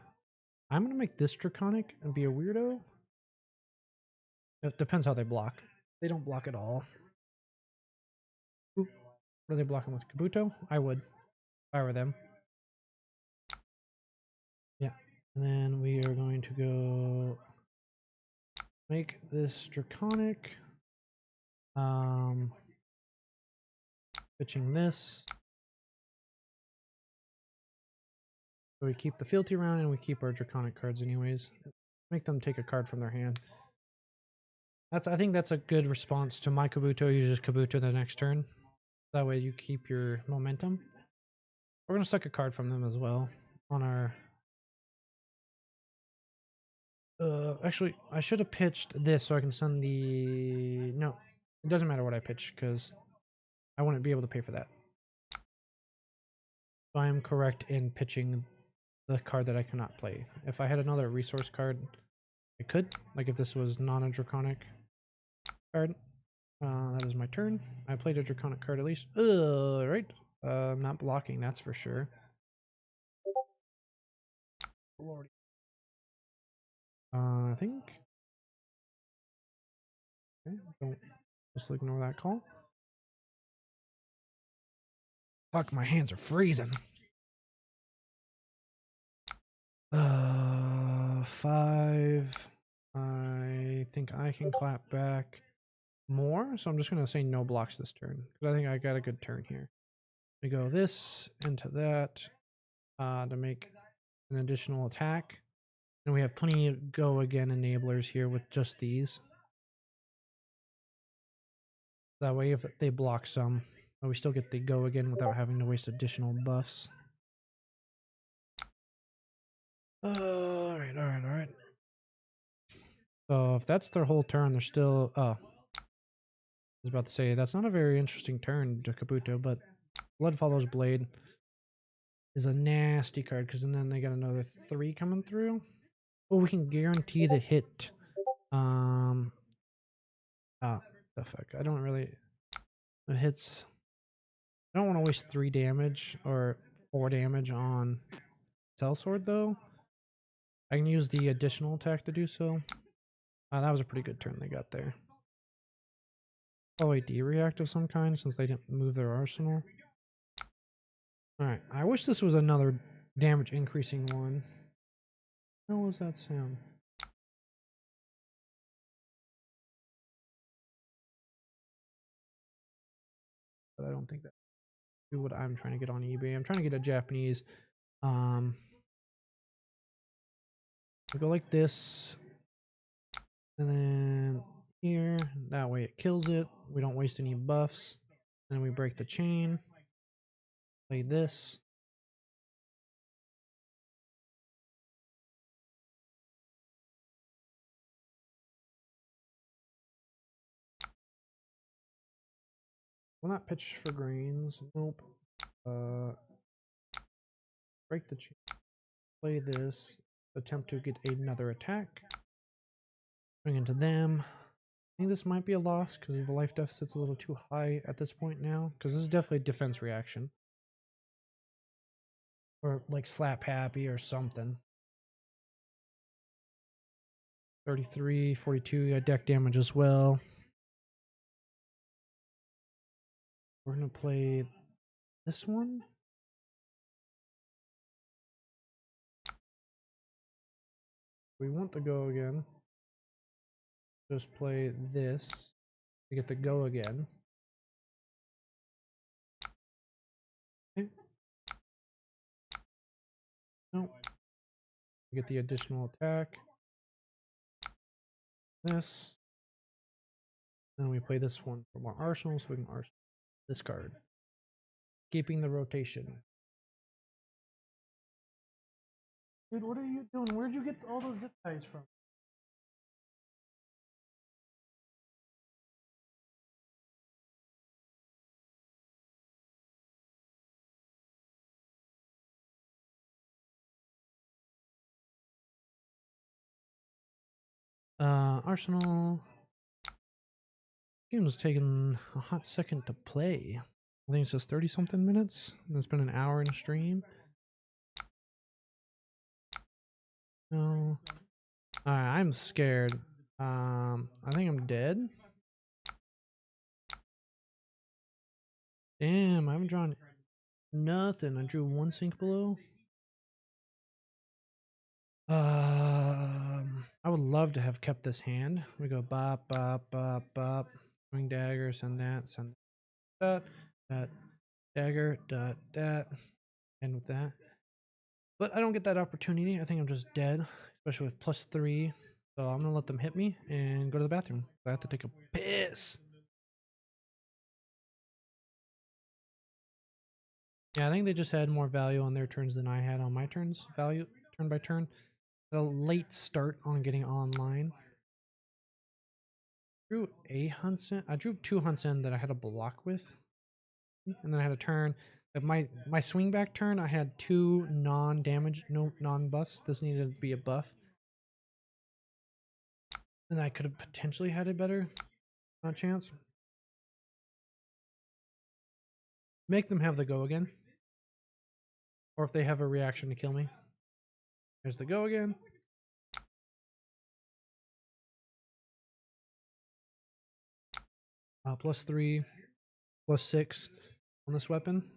I'm gonna make this draconic and be a weirdo. It depends how they block. They don't block at all. Ooh, what are they blocking with? Kabuto? I would, if I were them. Yeah. And then we are going to go make this draconic. Pitching this. So we keep the fealty round and we keep our draconic cards anyways. Make them take a card from their hand. I think that's a good response to my Kabuto uses Kabuto the next turn. That way you keep your momentum. We're gonna suck a card from them as well on our. Actually, I should have pitched this so I can send the. No, it doesn't matter what I pitch because I wouldn't be able to pay for that. So I am correct in pitching the card that I cannot play. If I had another resource card, I could. Like if this was not a draconic card. That is my turn. I played a draconic card at least. Right. I'm not blocking, that's for sure. Lordy. I think. Okay, don't just ignore that call. Fuck, my hands are freezing. 5. I think I can clap back more, so I'm just gonna say no blocks this turn because I think I got a good turn here. We go this into that to make an additional attack, and we have plenty of go again enablers here with just these. That way, if they block some, we still get the go again without having to waste additional buffs. Alright. So if that's their whole turn, they're still. I was about to say that's not a very interesting turn to Kabuto, but Blood Follows Blade is a nasty card because then they got another 3 coming through. Oh, we can guarantee the hit. The fuck. I don't really. It hits. I don't want to waste 3 damage or 4 damage on Sellsword though. I can use the additional attack to do so. That was a pretty good turn they got there. Probably D-react of some kind since they didn't move their arsenal. Alright, I wish this was another damage increasing one. What was that sound? But I don't think that is what I'm trying to get on eBay. I'm trying to get a Japanese. We go like this. And then here. That way it kills it. We don't waste any buffs. Then we break the chain. Play this. Will not pitch for greens. Nope. Break the chain. Play this. Attempt to get another attack. Bring into them. I think this might be a loss because the life deficit's a little too high at this point now. Because this is definitely a defense reaction. Or like slap happy or something. 33, 42, got deck damage as well. We're going to play this one. We want to go again. Just play this to get the go again. Okay. No. Get the additional attack. This. Then we play this one for more arsenal, so we can arsenal this card. Keeping the rotation. Dude, what are you doing? Where'd you get all those zip ties from? Arsenal. Game was taking a hot second to play. I think it says 30 something minutes. And it's been an hour in stream. No. Alright, I'm scared. I think I'm dead. Damn, I haven't drawn nothing. I drew one sink below. I would love to have kept this hand. We go bop, bop, bop, bop. Swing dagger, send that, that, dagger, that. End with that. But I don't get that opportunity. I think I'm just dead, especially with +3. So I'm gonna let them hit me and go to the bathroom. I have to take a piss. Yeah, I think they just had more value on their turns than I had on my turns. Value turn by turn. A late start on getting online. Drew a hunts in. I drew 2 hunts in that I had a block with, and then I had a turn. My swing back turn, I had 2 non-damage, no non-buffs. This needed to be a buff, and I could have potentially had a better chance. Make them have the go again, or if they have a reaction to kill me. There's the go again. +3, +6 on this weapon.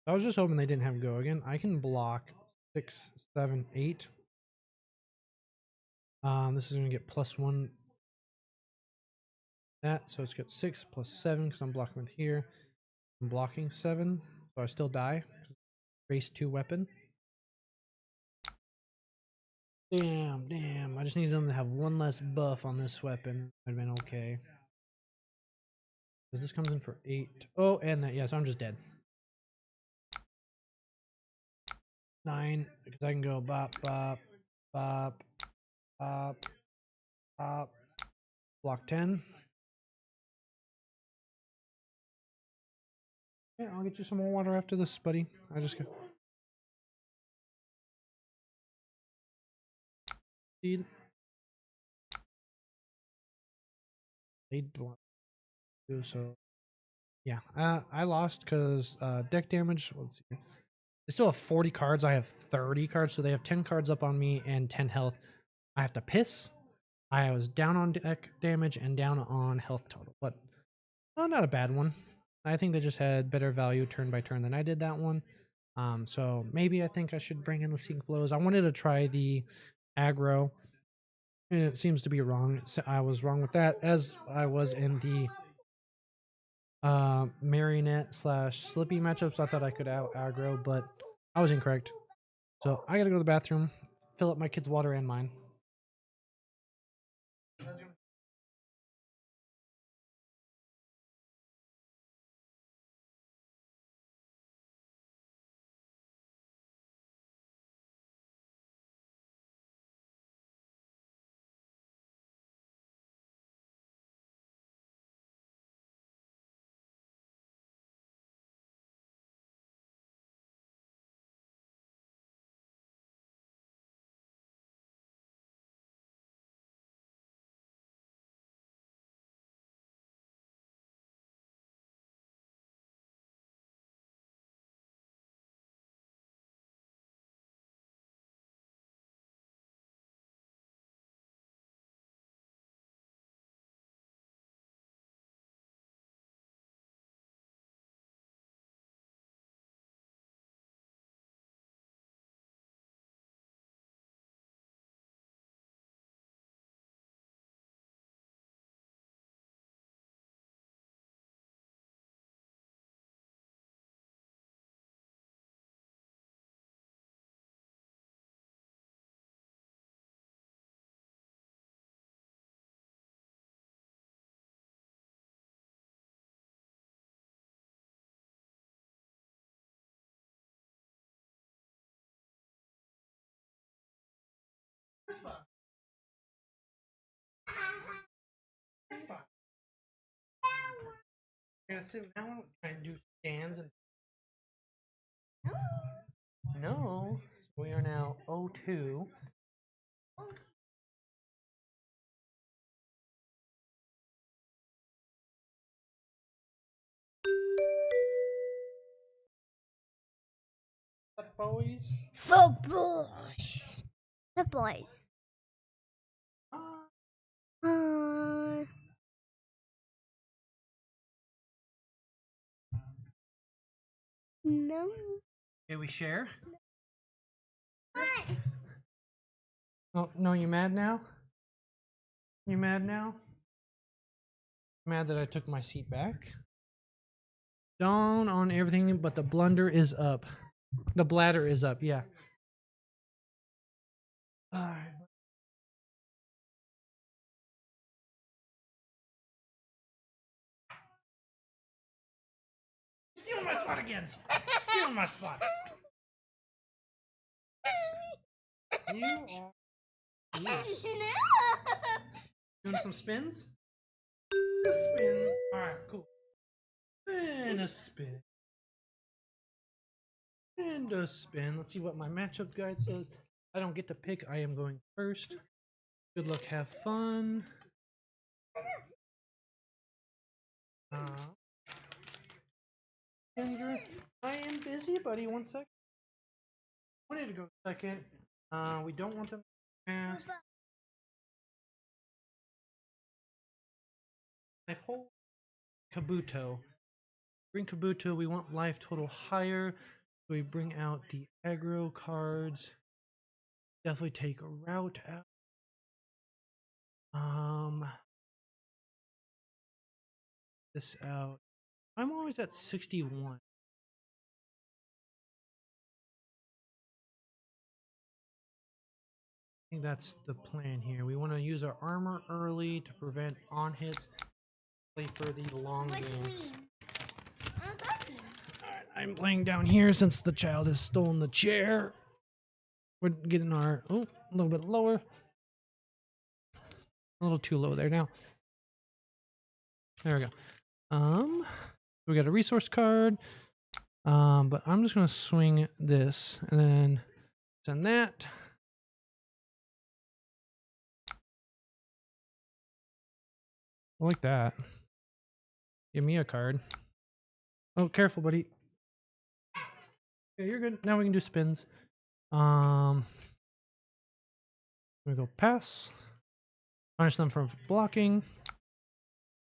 I was just hoping they didn't have go again. I can block 6, 7, 8. This is gonna get +1. That, so it's got 6 +7 because I'm blocking with here. I'm blocking 7, so I still die. Race 2 weapon. Damn. I just needed them to have 1 less buff on this weapon. I'd have been okay. Because this comes in for 8. Oh, and that, yes, I'm just dead. 9, because I can go bop, bop, bop, bop, bop. Block 10. Yeah, I'll get you some more water after this, buddy. I just got speed. So yeah, I lost because deck damage. Let's see. They still have 40 cards. I have 30 cards, so they have 10 cards up on me and 10 health. I have to piss. I was down on deck damage and down on health total, but not a bad one. I think they just had better value turn by turn than I did that one. So maybe I think I should bring in the sync blows. I wanted to try the aggro, and it seems to be wrong. So I was wrong with that, as I was in the marionette / slippy matchups. I thought I could out aggro, but I was incorrect. So I gotta go to the bathroom, fill up my kids' water and mine. Yeah, so now I'm trying to do scans and no, we are now 02. Boys. For boys. The boys. No. Okay, we share. Oh, no, you mad now? You mad now? Mad that I took my seat back? Down on everything, but the blunder is up. The bladder is up, yeah. Alright. Steal my spot again! Steal my spot! You are. Yes. Doing some spins? A spin. Alright, cool. And a spin. And a spin. Let's see what my matchup guide says. I don't get to pick. I am going first. Good luck, have fun. Kendra, I am busy, buddy. 1 second. I need to go second. We don't want them to pass. Life hold Kabuto. Bring Kabuto. We want life total higher. So we bring out the aggro cards. Definitely take a route out. This out. I'm always at 61. I think that's the plan here. We want to use our armor early to prevent on hits. Play for the long game. Alright, I'm laying down here since the child has stolen the chair. We're getting our a little bit lower. A little too low there now. There we go. We got a resource card. But I'm just gonna swing this and then send that. I like that. Give me a card. Oh, careful, buddy. Okay, you're good. Now we can do spins. We go pass. Punish them for blocking.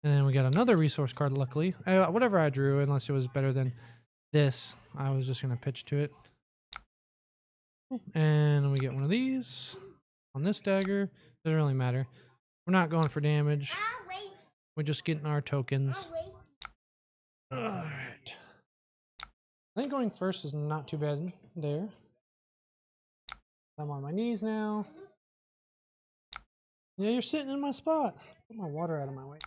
And then we got another resource card, luckily. Whatever I drew, unless it was better than this, I was just going to pitch to it. And we get one of these on this dagger. Doesn't really matter. We're not going for damage. We're just getting our tokens. Alright. I think going first is not too bad there. I'm on my knees now. Yeah, you're sitting in my spot. Put my water out of my way.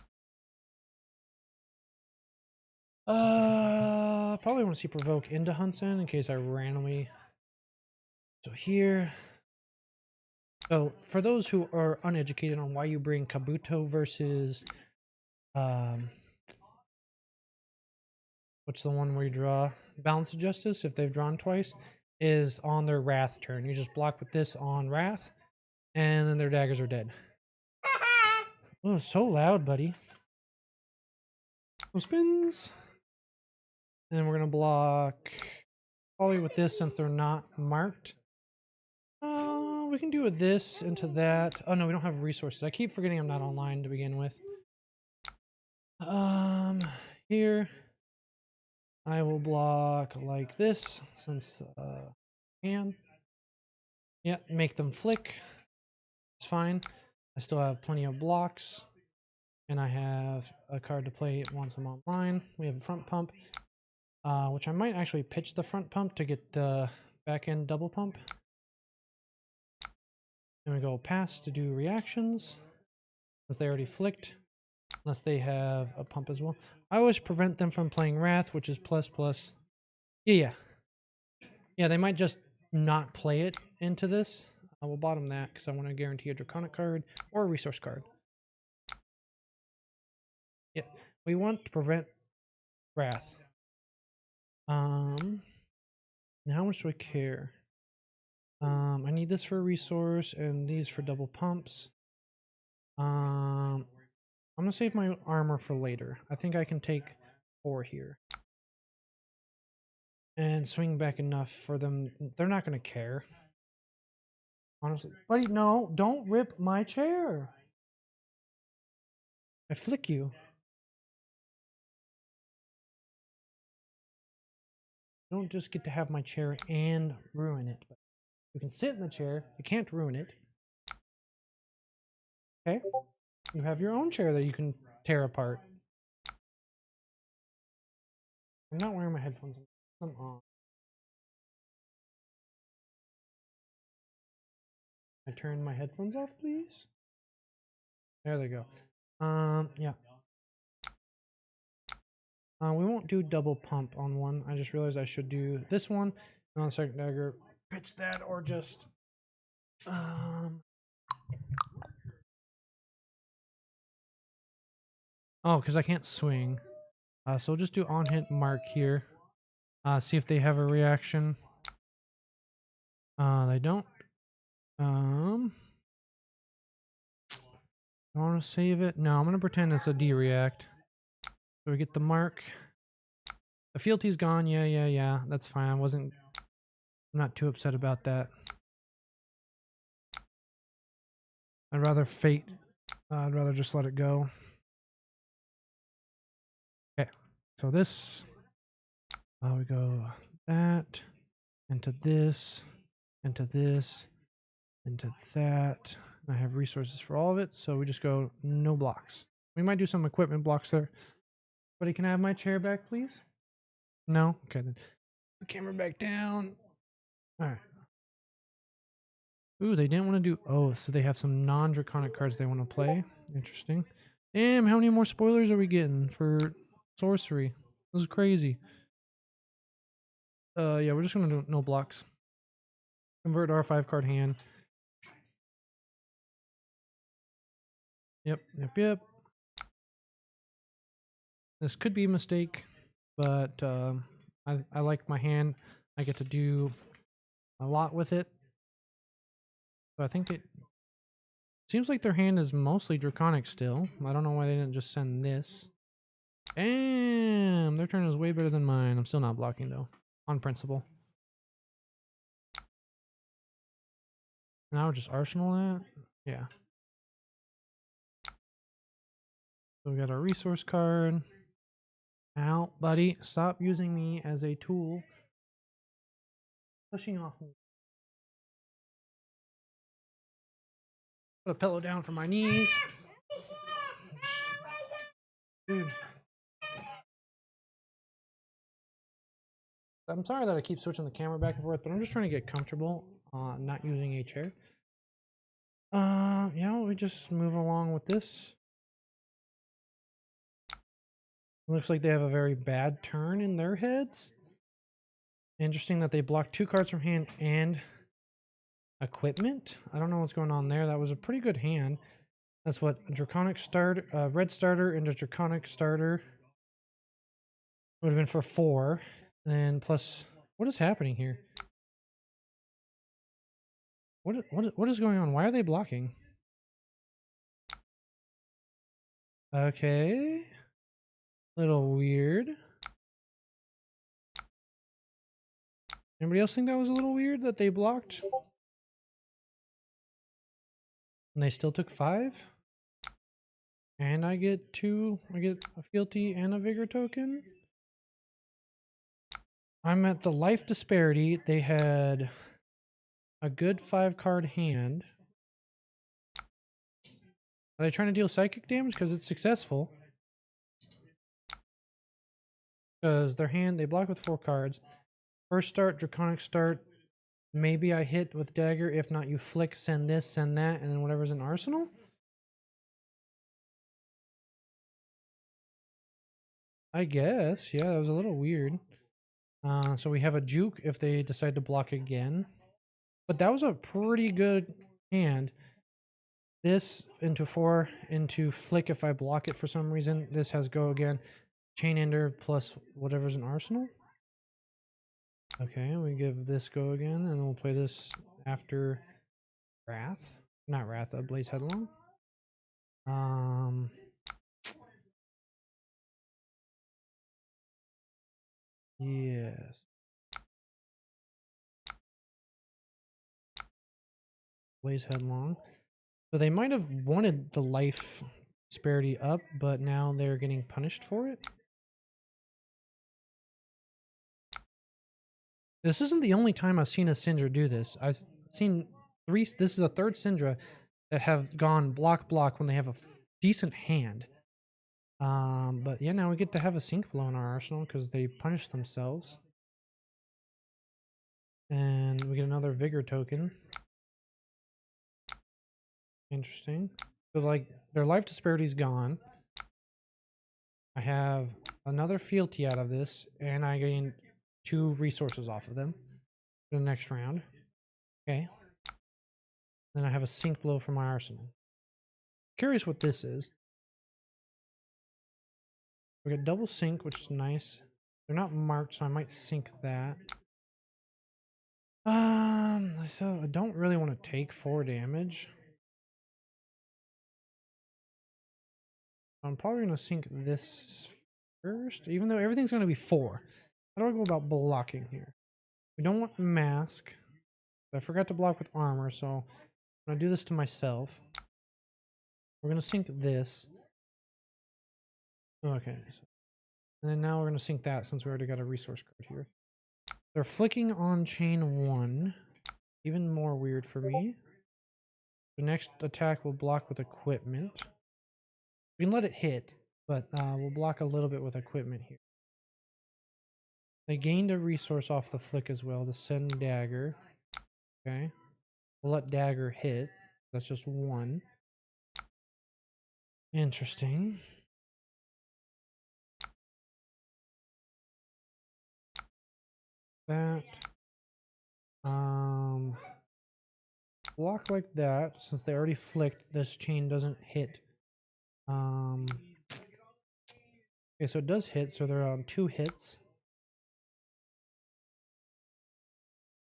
Probably want to see provoke into Hunsen in case I randomly. So here. So for those who are uneducated on why you bring Kabuto versus what's the one where you draw Balance of Justice if they've drawn twice, is on their Wrath turn. You just block with this on Wrath, and then their daggers are dead. Oh, so loud, buddy. No spins. And then we're gonna block probably with this since they're not marked. We can do with this into that. Oh no, we don't have resources. I keep forgetting I'm not online to begin with. Here I will block like this since can. Yeah, make them flick. It's fine. I still have plenty of blocks, and I have a card to play once I'm online. We have a front pump, which I might actually pitch the front pump to get the back end double pump. Then we go pass to do reactions, since they already flicked, unless they have a pump as well. I always prevent them from playing Wrath, which is ++. Yeah. Yeah, they might just not play it into this. I will bottom that because I want to guarantee a Draconic card or a resource card. Yeah, we want to prevent Wrath. Now how much do I care? I need this for a resource and these for double pumps. I'm gonna save my armor for later. I think I can take 4 here. And swing back enough for them. They're not gonna care. Honestly. Buddy, no, don't rip my chair. I flick you. You don't just get to have my chair and ruin it. You can sit in the chair. You can't ruin it. Okay? You have your own chair that you can tear apart. I'm not wearing my headphones. I'm on. I turn my headphones off, please. There they go. Yeah. We won't do double pump on one. I just realized I should do this one. And on the second dagger, pitch that or just oh, because I can't swing. So we'll just do on hit mark here. See if they have a reaction. They don't. I want to save it. No, I'm gonna pretend it's a D-react. So we get the mark. The fealty's gone. Yeah. That's fine. I'm not too upset about that. I'd rather fate. I'd rather just let it go. Okay. So this. We go that into this, into this, into that. And I have resources for all of it, so we just go no blocks. We might do some equipment blocks there. Buddy, can I have my chair back, please? No? Okay, then. The camera back down. Alright. Ooh, they didn't want to do... Oh, so they have some non-draconic cards they want to play. Interesting. Damn, how many more spoilers are we getting for sorcery? This is crazy. Yeah, we're just gonna do no blocks. Convert our 5-card hand. Yep. This could be a mistake, but I like my hand. I get to do a lot with it. So I think it seems like their hand is mostly draconic still. I don't know why they didn't just send this. Damn, their turn is way better than mine. I'm still not blocking though, on principle. Now just arsenal that. Yeah. So we got our resource card. Ow, buddy, stop using me as a tool. Pushing off me. Put a pillow down for my knees. Dude. I'm sorry that I keep switching the camera back and forth, but I'm just trying to get comfortable not using a chair. Yeah, we just move along with this. Looks like they have a very bad turn in their heads. Interesting that they blocked 2 cards from hand and equipment. I don't know what's going on there. That was a pretty good hand. That's what a draconic starter, red starter and a draconic starter would have been for 4. And plus, what is happening here? What is going on? Why are they blocking? Okay. Little weird. Anybody else think that was a little weird that they blocked? And they still took 5? And I get a fealty and a vigor token? I'm at the life disparity. They had a good 5-card hand. Are they trying to deal psychic damage? Because it's successful. Because their hand, they block with 4 cards. First start, draconic start. Maybe I hit with dagger. If not, you flick, send this, send that, and then whatever's in arsenal. I guess. Yeah, that was a little weird. So we have a juke if they decide to block again. But that was a pretty good hand. This into 4, into flick if I block it for some reason. This has go again. Chain ender plus whatever's in arsenal. Okay, we give this go again, and we'll play this after Wrath. Not Wrath, Blaze Headlong. Yes. Blaze Headlong. So they might have wanted the life disparity up, but now they're getting punished for it. This isn't the only time I've seen a Syndra do this. I've seen three. This is the third Syndra that have gone block when they have a decent hand. But yeah, now we get to have a Sync Blow in our arsenal because they punish themselves. And we get another Vigor token. Interesting. So like their life disparity is gone. I have another fealty out of this, and I gain 2 resources off of them for the next round. Okay. Then I have a Sync Blow for my arsenal. Curious what this is. We got double sync, which is nice. They're not marked, so I might sync that. So I don't really want to take 4 damage. I'm probably going to sync this first, even though everything's going to be 4. How do I go about blocking here? We don't want mask. I forgot to block with armor, so I'm going to do this to myself. We're going to sync this. Okay. And then now we're going to sync that since we already got a resource card here. They're flicking on chain 1. Even more weird for me. The next attack will block with equipment. We can let it hit, but we'll block a little bit with equipment here. They gained a resource off the flick as well to send dagger. Okay. We'll let dagger hit. That's just 1. Interesting. That. Block like that. Since they already flicked, this chain doesn't hit. Okay, so it does hit, so they're on 2 hits.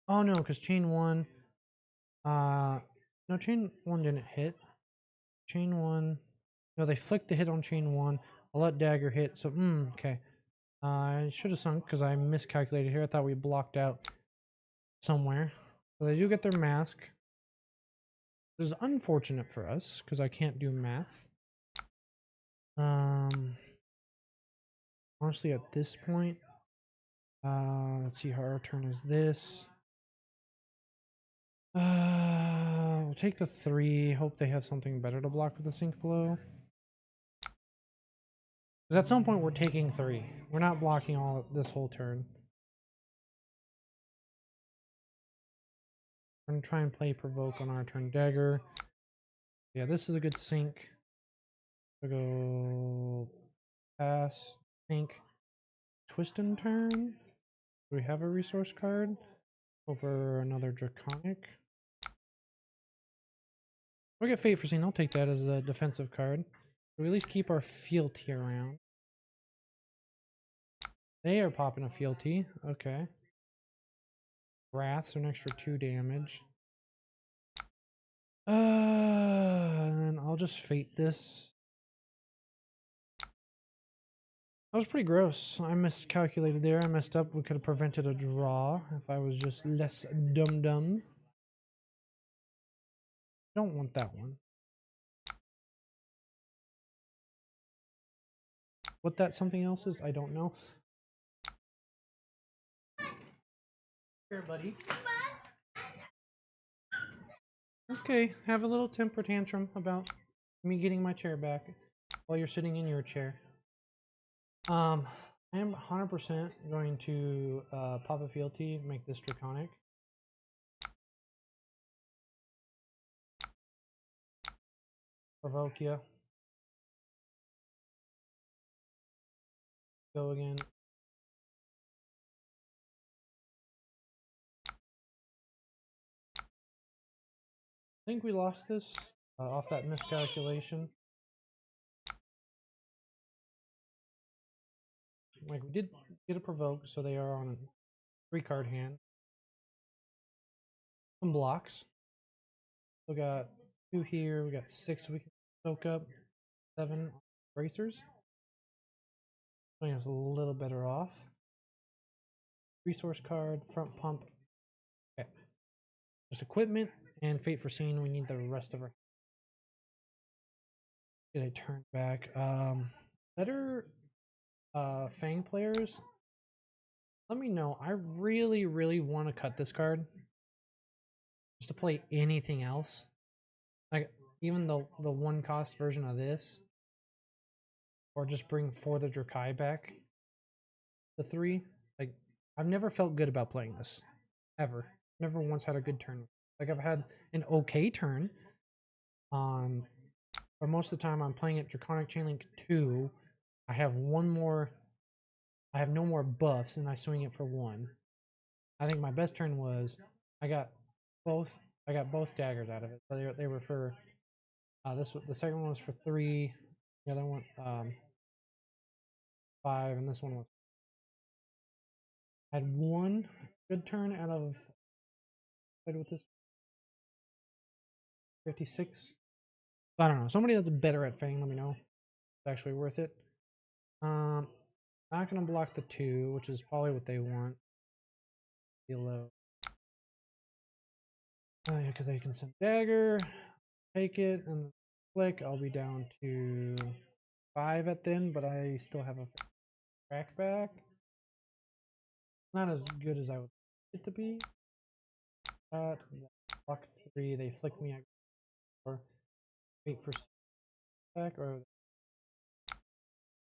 Oh no, because chain 1. No, chain 1 didn't hit. Chain 1. No, they flicked the hit on chain 1. I'll let dagger hit. So, okay. I should have sunk because I miscalculated here. I thought we blocked out somewhere. So they do get their mask. This is unfortunate for us because I can't do math. Honestly, at this point, let's see how our turn is this. We'll take the 3. Hope they have something better to block with the Sync Blow. Because at some point we're taking 3. We're not blocking all this whole turn. We're gonna try and play Provoke on our turn. Dagger. Yeah, this is a good sync. We'll go pass, sync, twist and turn. Do we have a resource card? Over another Draconic. We'll get Fate Foreseen. I'll take that as a defensive card. We at least keep our fealty around. They are popping a fealty. Okay. Wrath's an extra 2 damage. And I'll just fate this. That was pretty gross. I miscalculated there. I messed up. We could have prevented a draw if I was just less dumb. Don't want that one. What that something else is, I don't know. Here, buddy. Okay, have a little temper tantrum about me getting my chair back while you're sitting in your chair. I am 100% going to pop a fealty, make this Draconic. Provoke you. Go again. I think we lost this off that miscalculation. Like, we did get a provoke, so they are on 3-card hand. Some blocks. We got 2 here. We got 6 we can soak up. 7 bracers. Putting us a little better off. Resource card, front pump. Okay. Just equipment and fate foreseen. We need the rest of our. Get a turn back. Better Fang players. Let me know. I really, really want to cut this card. Just to play anything else. Like even the 1-cost version of this. Or just bring For the Dracai back. The 3. Like I've never felt good about playing this. Ever. Never once had a good turn. Like I've had an okay turn on, but most of the time I'm playing it Draconic Chainlink 2. I have no more buffs and I swing it for 1. I think my best turn was I got both daggers out of it. But they were for the second one was for 3, the other one 5, and this one was. I had 1 good turn out of played with this 56. I don't know. Somebody that's better at Fang, let me know. It's actually worth it. Not gonna block the 2, which is probably what they want. Low. Oh yeah, because they can send dagger, take it, and flick. I'll be down to 5 at the end, but I still have a crack back. Not as good as I would like it to be. Block 3. They flick me. Or wait for back. Or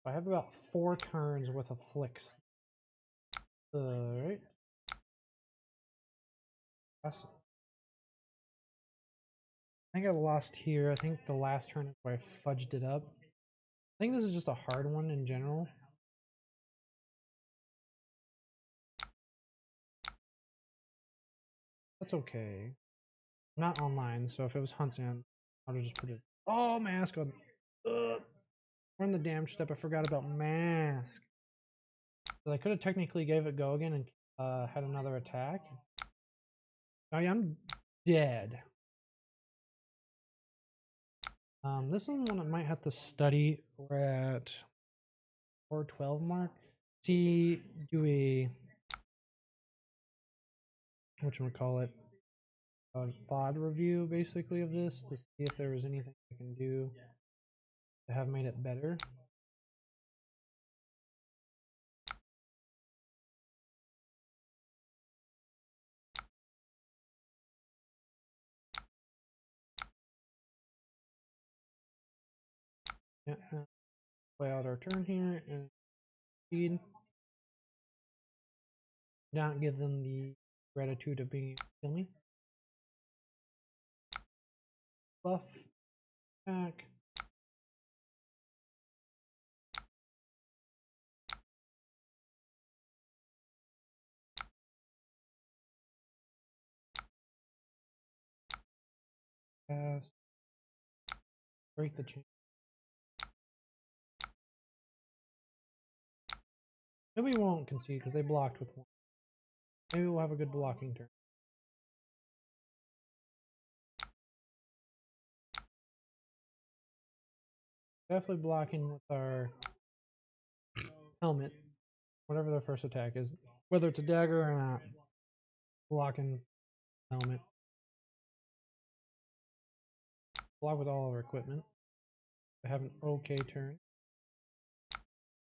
I have about 4 turns worth of flicks. Right. I think I lost here. I think the last turn where I fudged it up. I think this is just a hard one in general. That's okay. I'm not online, so if it was Hunt's-End, I'll just put it. Oh, mask on. We're in the damn step. I forgot about mask. So I could have technically gave it go again and had another attack. Oh yeah, I'm dead. This one I might have to study. We're at 412 mark. See, do a whatchamacallit, FAB review basically of this to see if there was anything I can do to have made it better. Yeah, play out our turn here and speed. Not give them the gratitude of being able to kill me. Buff. Back. Pass. Break the chain. Maybe we won't concede because they blocked with 1. Maybe we'll have a good blocking turn. Definitely blocking with our helmet. Whatever their first attack is. Whether it's a dagger or not. Blocking helmet. Block with all of our equipment. I have an okay turn.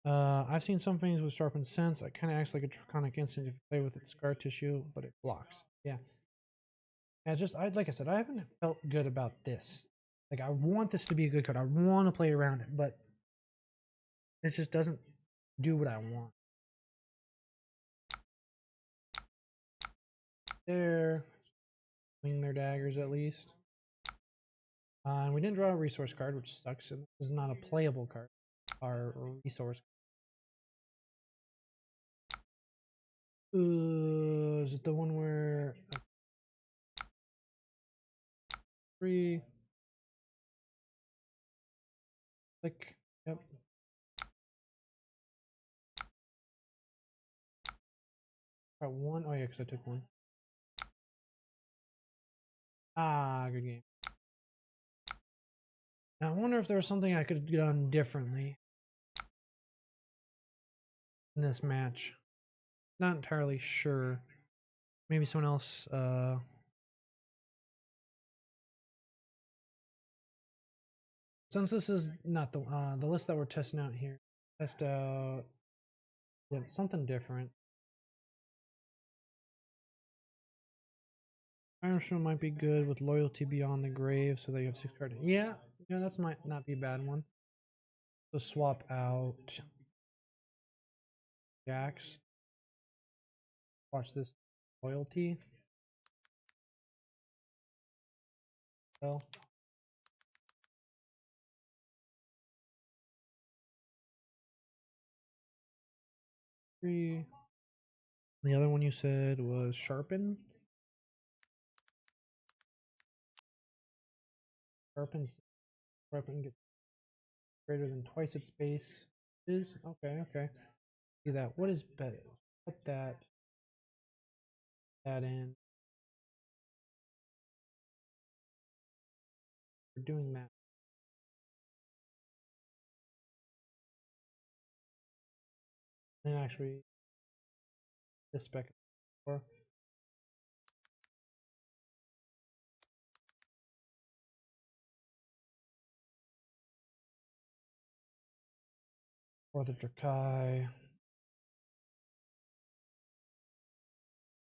I've seen some things with sharpened sense. It kind of acts like a draconic instant if you play with its scar tissue, but it blocks. Yeah. And it's just, like I said, I haven't felt good about this. Like, I want this to be a good card. I want to play around it, but it just doesn't do what I want. There. Swing their daggers at least. And we didn't draw a resource card, which sucks. And this is not a playable card. Our resource. Is it the one where 3 click? Yep. Got one. Oh yeah, because I took one. Ah, good game. Now I wonder if there was something I could have done differently in this match. Not entirely sure. Maybe someone else. Since this is not the list that we're testing out here, test out something different. Irishman might be good with Loyalty Beyond the Grave, so that you have 6 cards. Yeah, that might not be a bad one. So swap out Jax. Watch this Loyalty. Well, three. The other one you said was Sharpen. Sharpen gets greater than twice its base. Is okay. See that. What is better? Put that in. We're doing that. And actually, this spec or the Dracai.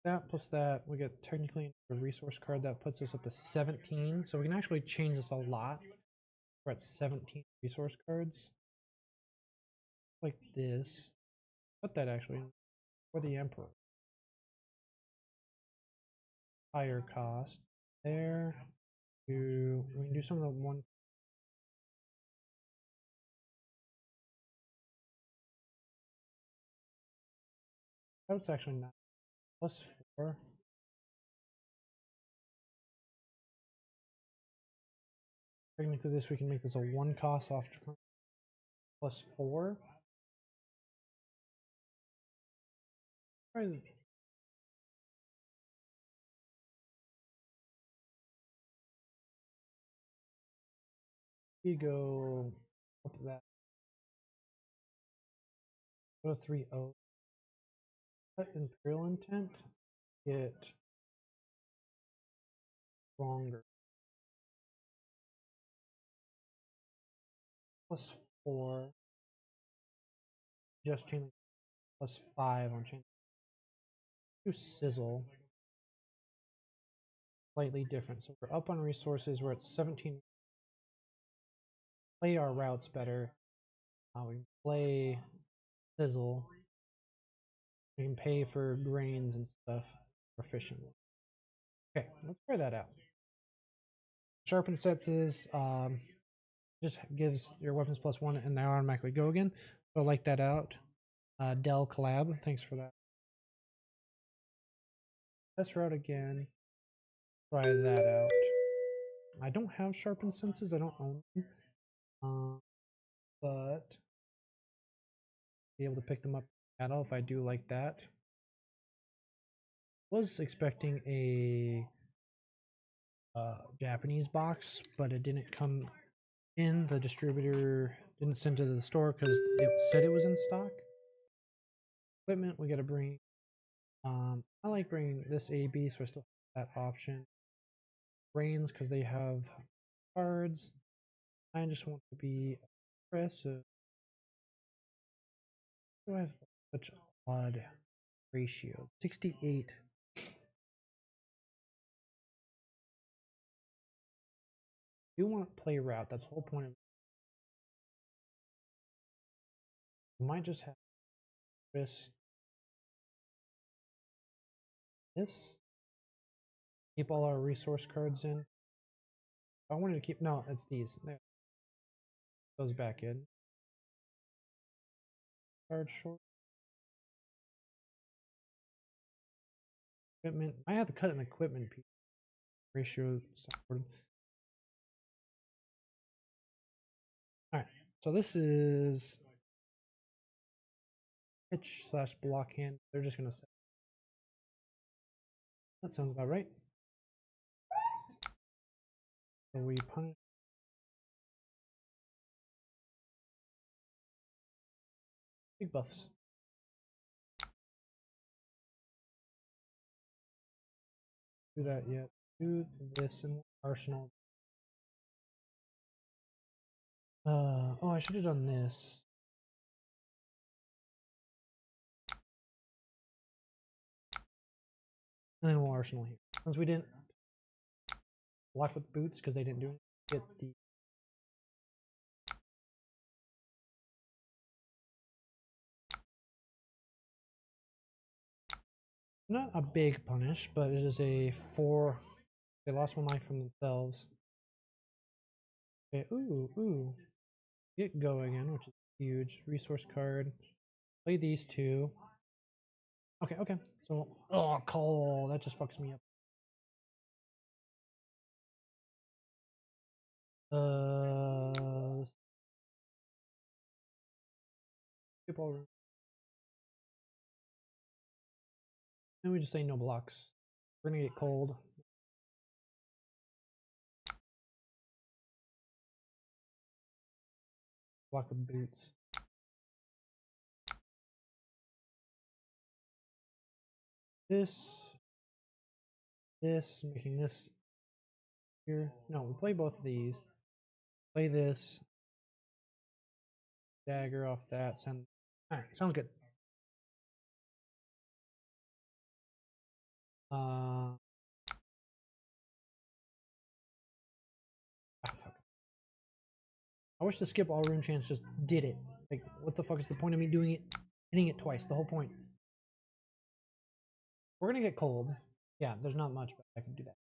That plus that, we get technically a resource card that puts us up to 17. So we can actually change this a lot. We're at 17 resource cards. Like this. Put that actually in. Or the Emperor. Higher cost. There. We can do some of the one. That's actually not. +4. Technically this we can make this a 1 cost off +4. Right. We go up that. Go to 3-0. Cut Imperial Intent. Get stronger. +4. Just chain +5 on chain. Do sizzle. Slightly different. So we're up on resources. We're at 17. Play our routes better. We can play sizzle. We can pay for grains and stuff more efficiently. Okay, let's try that out. Sharpen sets is just gives your weapons +1 and they automatically go again. So like that out. Dell collab, thanks for that. Test route again. Try that out. I don't have sharpened senses. I don't own them. But be able to pick them up at all if I do like that. Was expecting a Japanese box, but it didn't come in. The distributor didn't send it to the store because it said it was in stock. Equipment we got to bring. I like bringing this AB, so I still have that option. Brains because they have cards. I just want to be aggressive. Do I have such odd ratio? 68. You want to play route. That's the whole point of it. You might just have this. Keep all our resource cards in. I wanted to keep. No, it's these. There. Those back in. Card short. Equipment. I have to cut an equipment piece. Ratio supported. Alright. So this is pitch /block hand. They're just gonna set That sounds about right. So we punish. Big buffs. Do that yet. Do this in arsenal. Oh, I should have done this. And then we'll arsenal here. Since we didn't block with boots because they didn't do it, get the not a big punish, but it is a 4. They lost 1 life from themselves. Okay, ooh. Get go again, which is huge. Resource card. Play these 2. Okay. So, oh, Cole, that just fucks me up. Skip all room. And we just say no blocks. We're gonna get cold. Block with boots. This, making this here. No, we play both of these. Play this. Dagger off that. Send. Alright, sounds good. Fuck. I wish the skip all rune chance just did it. Like, what the fuck is the point of me doing it? Hitting it twice, the whole point. We're gonna get cold. Yeah, there's not much, but I can do that.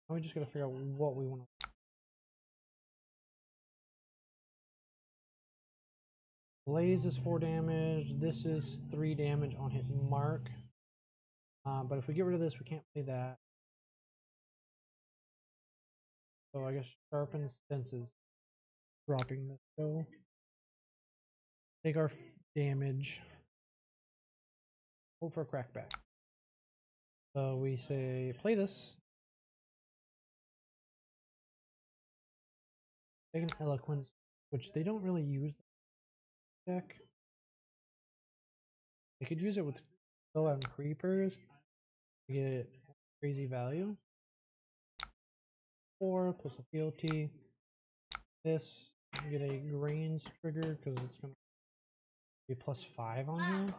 Now we just gotta figure out what we want to. Blaze is 4 damage. This is 3 damage on hit mark. But if we get rid of this, we can't play that. So I guess sharpen senses. Dropping this. So take our damage. Hope for a crackback. So we say play this. Take an eloquence, which they don't really use the deck. They could use it with Spell and Creepers to get crazy value. 4 plus a fealty. This, you get a grains trigger because it's going to be +5 on here.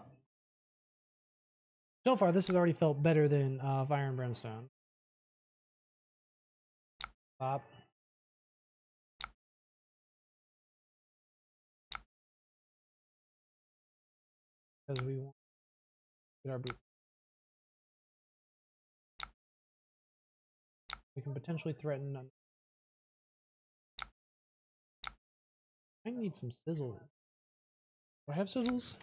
So far, this has already felt better than Fire and Brimstone. Pop. Because we want to get our boots. We can potentially threaten. I need some sizzle. Do I have sizzles?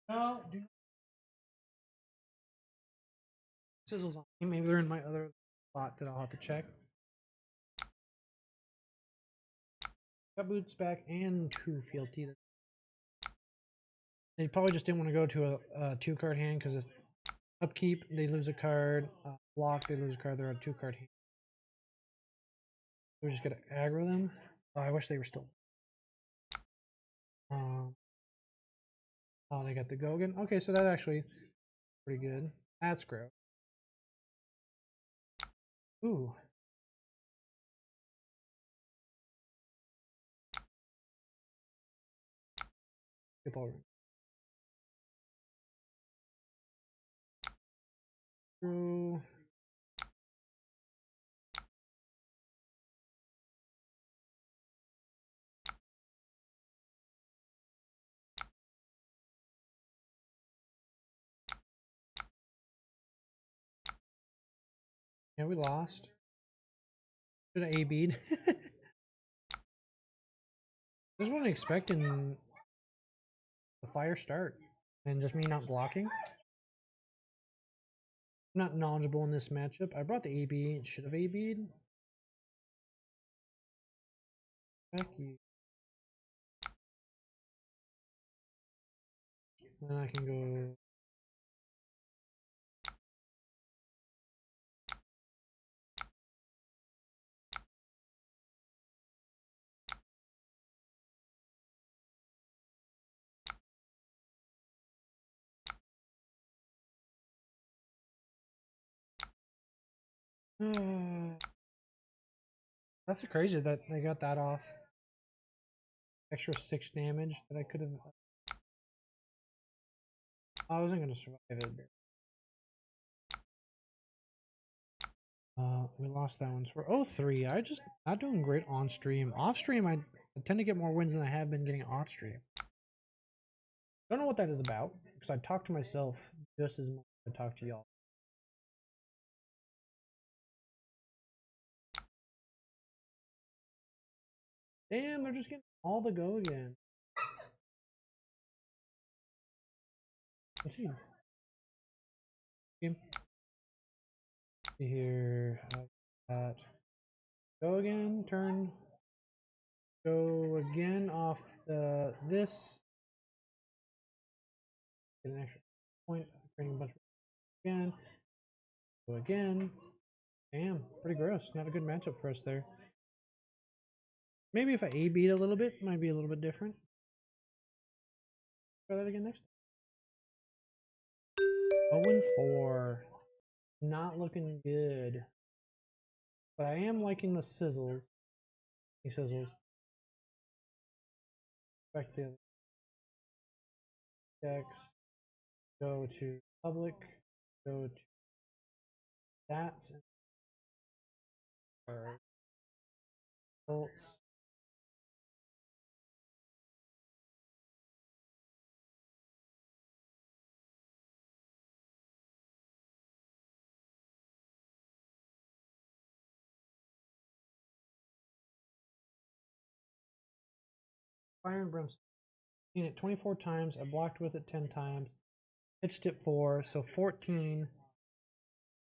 No, do not. Sizzles on me. Maybe they're in my other spot that I'll have to check. Got boots back and 2 fealty. They probably just didn't want to go to a 2-card hand because if upkeep they lose a card, block they lose a card. They're a 2-card hand. We're just gonna aggro them. Oh, I wish they were still. Oh, they got the go again. Okay, so that actually pretty good. That's gross. Ooh. Skip all through. Yeah, we lost. Should have AB'd. Just wasn't expecting the fire start. And just me not blocking. I'm not knowledgeable in this matchup. I brought the AB. It should have AB'd. Back you. Then I can go. That's crazy that they got that off. Extra 6 damage that I could have. I wasn't gonna survive it. We lost that one for 0-3. I just not doing great on stream. Off stream, I tend to get more wins than I have been getting on stream. Don't know what that is about because I talk to myself just as much as I talk to y'all. Damn, they're just getting all the go again. Let's see. Here, that. Go again, turn. Go again off this. Get an extra point. Training a bunch again. Go again. Damn, pretty gross. Not a good matchup for us there. Maybe if I A-beat a little bit, might be a little bit different. Try that again next. 0-4. Not looking good. But I am liking the sizzles. He sizzles. Back to the decks. Go to public. Go to stats. Or results. Fire and Brimstone. Seen it 24 times. I blocked with it 10 times. Pitched it 4, so 14.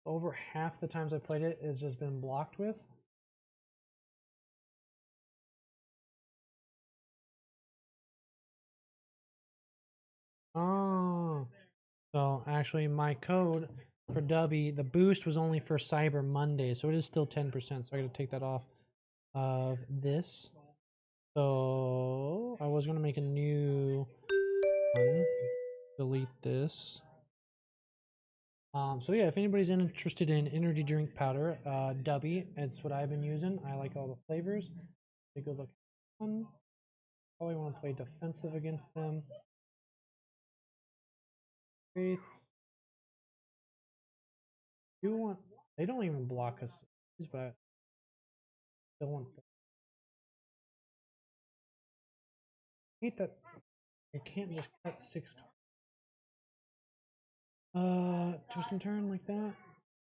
Over half the times I played it has just been blocked with. Oh. So actually my code for Dubby, the boost was only for Cyber Monday, so it is still 10%. So I gotta take that off of this. So I was gonna make a new one. Delete this. So yeah, if anybody's interested in energy drink powder, Dubby, it's what I've been using. I like all the flavors. Take a look at one. Probably want to play defensive against them. Wraiths. You want? They don't even block us, but I still want them. I hate that I can't just cut 6. Twist and turn like that.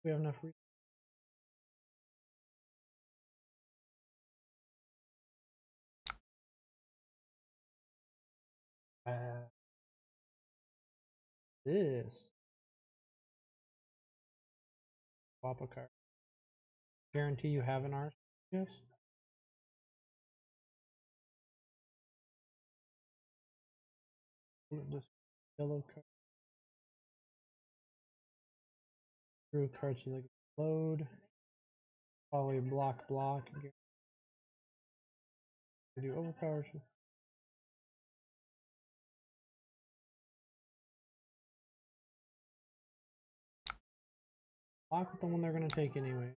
We have enough. This. Swap a card. Guarantee you have an art. Yes. This yellow card. Drew cards so they can load. Probably block. Do overpower. Block with the one they're gonna take anyway.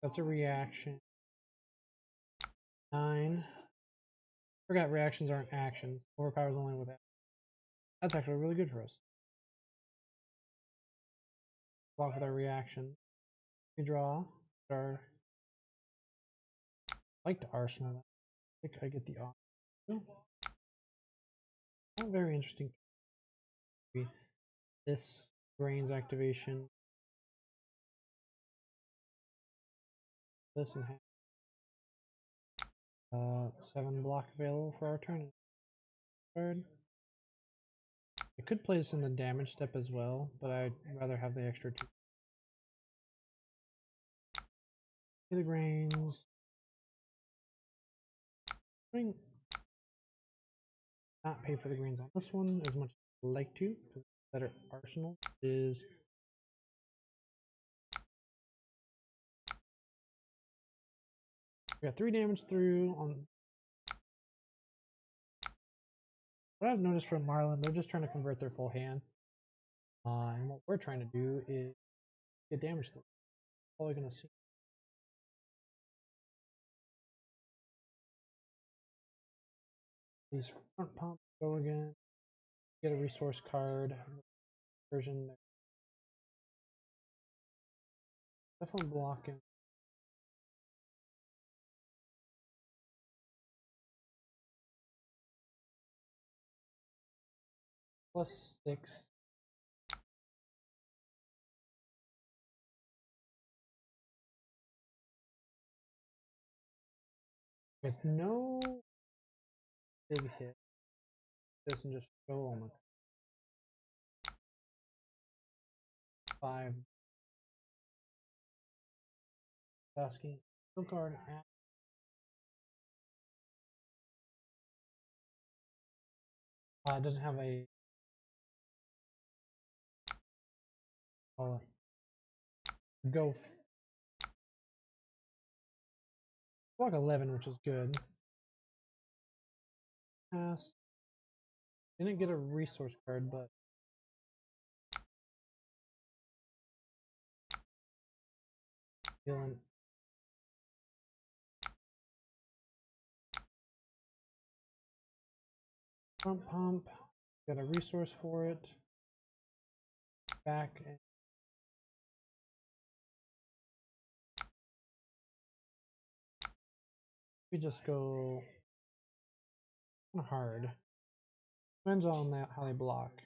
That's a reaction. 9. Forgot reactions aren't actions. Overpower's only with that. That's actually really good for us. Block with our reaction. We draw. Our I like the arsenal. I think I get the arsenal. Not very interesting. This brains activation. this and have 7 block available for our turn. Card. I could play this in the damage step as well, but I'd rather have the extra 2. The grains. Not pay for the greens on this one as much as I'd like to, because better arsenal is we got 3 damage through on. What I've noticed from Marlin, they're just trying to convert their full hand. And what we're trying to do is get damage through. That's all you're gonna see. These front pumps go again. Get a resource card version. Definitely blocking. +6. With no big hit. This and just show on the 5. Asking. Field card. It doesn't have a. Go. Block 11, which is good. Pass. Didn't get a resource card, but feeling. Front pump. Got a resource for it. Back. And we just go hard. Depends on that how they block.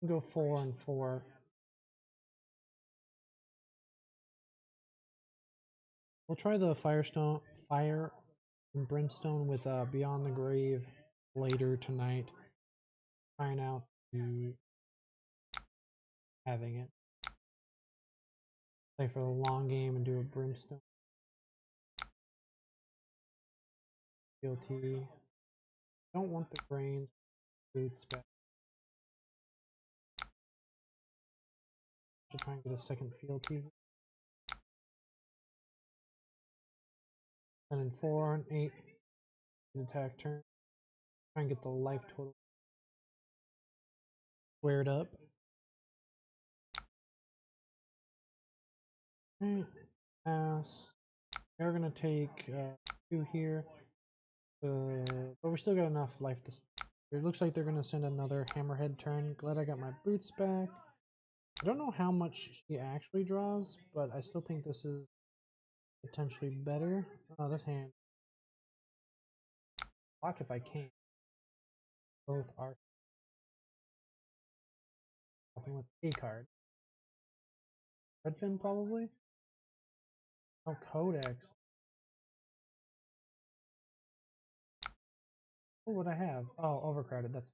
Go 4 and 4. We'll try the fire and brimstone with Beyond the Grave later tonight. Trying out to having it. Play for the long game and do a brimstone. Guilty. Don't want the grains. Food spec. To try and get a second fealty. 10 and 4 and 8. Attack turn. Try and get the life total squared up. Pass. We're gonna take 2 here. But we still got enough life to. It looks like they're gonna send another hammerhead turn. Glad I got my boots back. I don't know how much she actually draws, but I still think this is potentially better. Oh, this hand. Block if I can. Both are. Talking with a card. Redfin probably. Oh, Codex. What would I have? Oh, overcrowded. That's.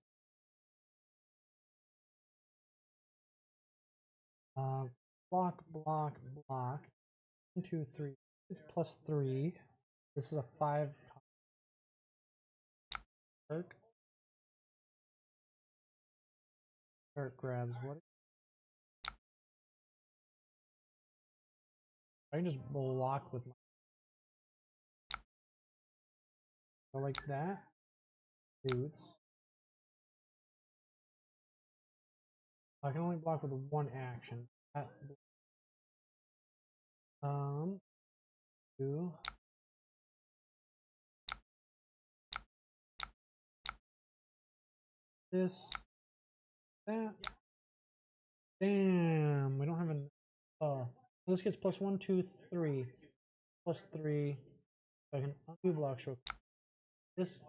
Block, block, block. 1, 2, 3. It's +3. This is a 5. Kirk. Kirk grabs what? I can just block with my. So like that. Boots. I can only block with 1 action. Do this, that. Damn, we don't have an. This gets +1, 2, 3, +3. So I can undo blocks real quick. This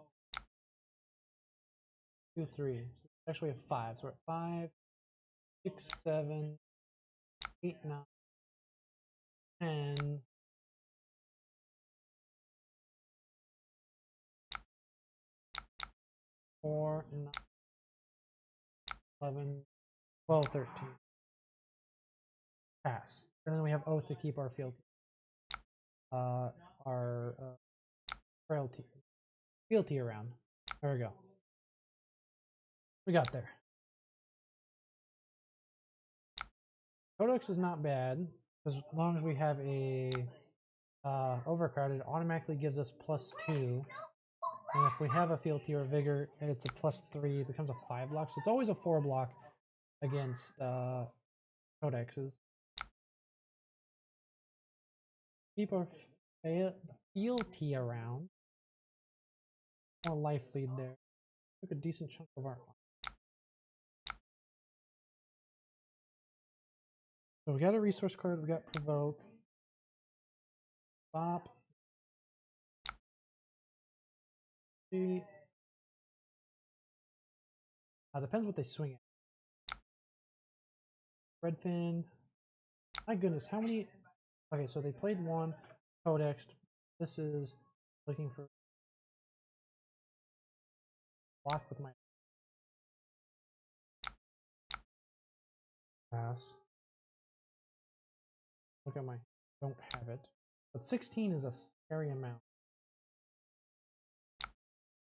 2, 3. So it's actually a 5. So we're at 5, 6, 7, 8, 9. 10, 4, 9, 11, 12, 13. Pass. And then we have Oath to keep our fealty. Our fealty around. There we go. We got there. Codex is not bad, as long as we have a overcrowd, it automatically gives us +2. And if we have a fealty or vigor, it's a +3, it becomes a 5 block. So it's always a 4 block against codexes. Keep our fealty around. More life lead there. Took a decent chunk of our. So we got a resource card, we got provoke. Bop. Depends what they swing at. Redfin. My goodness, how many? Okay, so they played one. Codex. This is looking for block with my pass. Look at my. Don't have it. But 16 is a scary amount.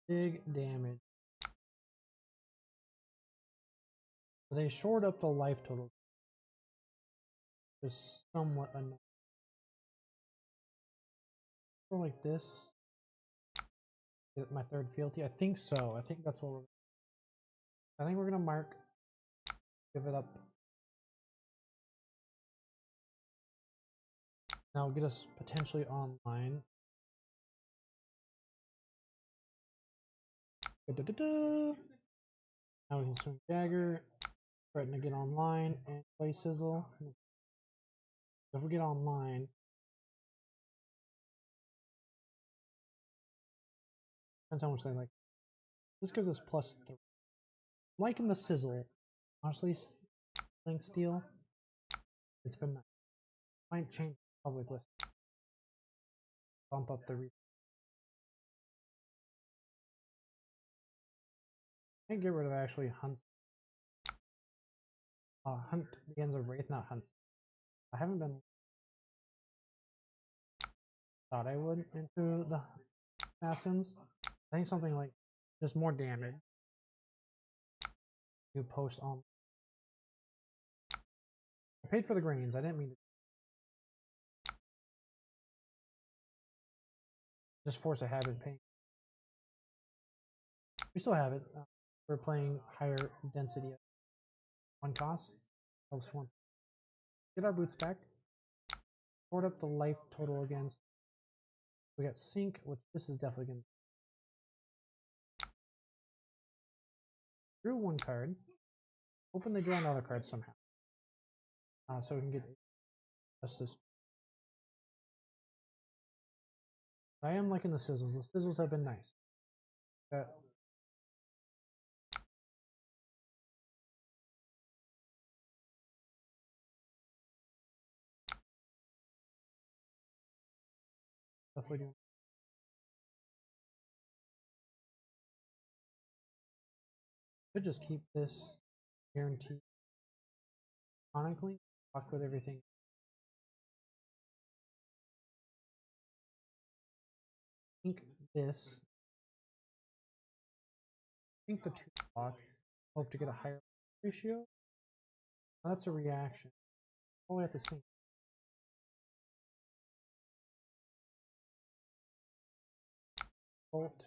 Big damage. They shored up the life total. Just somewhat annoying. Go like this. Get my third fealty. I think so. I think that's what I think we're gonna mark. Give it up. Now get us potentially online. Da, da, da. Now we can swing dagger. Threaten to get online and play sizzle. If we get online, depends how much they like. This gives us +3. Liking the sizzle. Honestly, playing steel. It's been nice. Might change public list. Bump up the reach. Can't get rid of actually hunts. Hunt the ends of Wraith, not hunts. I haven't been. Thought I would into the assassins. I think something like just more damage. You post on. I paid for the grains. I didn't mean to. Just force a habit paying. We still have it. We're playing higher density. One cost. Helps one. Get our boots back. Sort up the life total against. We got sync, which this is definitely going to. Drew one card. Hoping they draw another card somehow. So we can get justice. I am liking the sizzles. The sizzles have been nice. Definitely doing. Could just keep this guaranteed. Chronically, fuck with everything. I think this. I think the 2 block. Hope to get a higher ratio. That's a reaction. Oh, we have to sync. Bolt.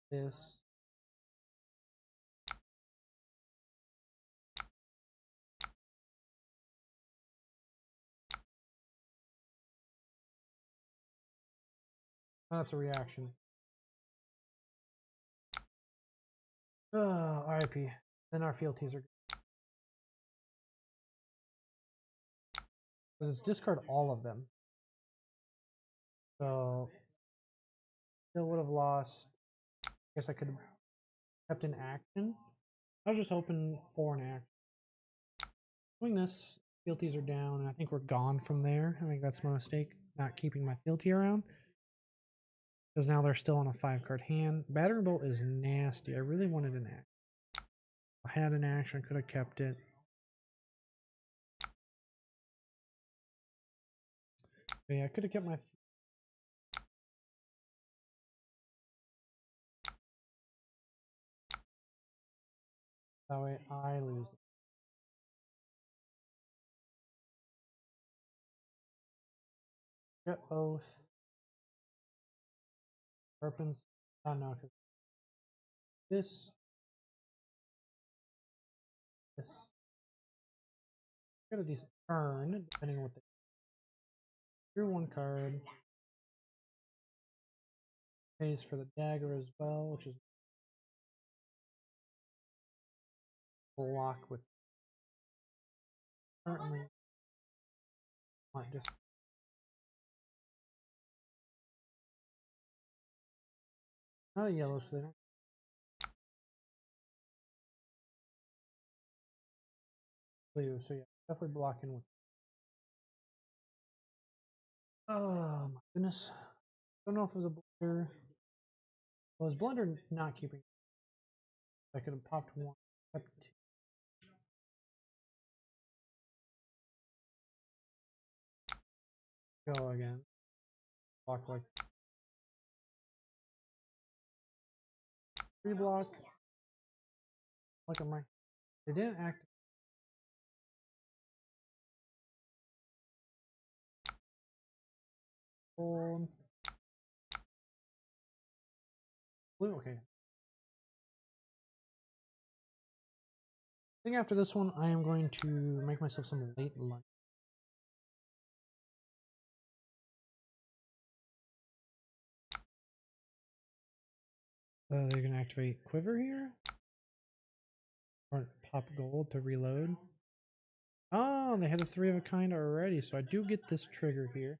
This. That's a reaction. RIP. Then our fealties are good. Because it's discard all of them. So still would have lost Guess I could have kept in action. I was just hoping for an action. Doing this, fealties are down, and I think we're gone from there. I think that's my mistake, not keeping my fealty around. Because now they're still on a 5-card hand. Battering Bolt is nasty. I really wanted an action. I had an action, I could have kept it. But yeah, I could have kept my... That way I lose. Get Oath. Sharpens. Oh no, because this. Got a decent turn, depending on what they drew. One card. Pays for the dagger as well, which is block with currently not just not a yellow, so they don't blue. So yeah, definitely blocking with. Oh my goodness! Don't know if it was a blunder. Well, it was blunder not keeping. I could have popped one, kept two. Go again. Block like 3 block. Look at my. They didn't act. Blue. Okay. I think after this one, I am going to make myself some late lunch. They're gonna activate Quiver here, or pop gold to reload. Oh, they had a 3 of a kind already, so I do get this trigger here.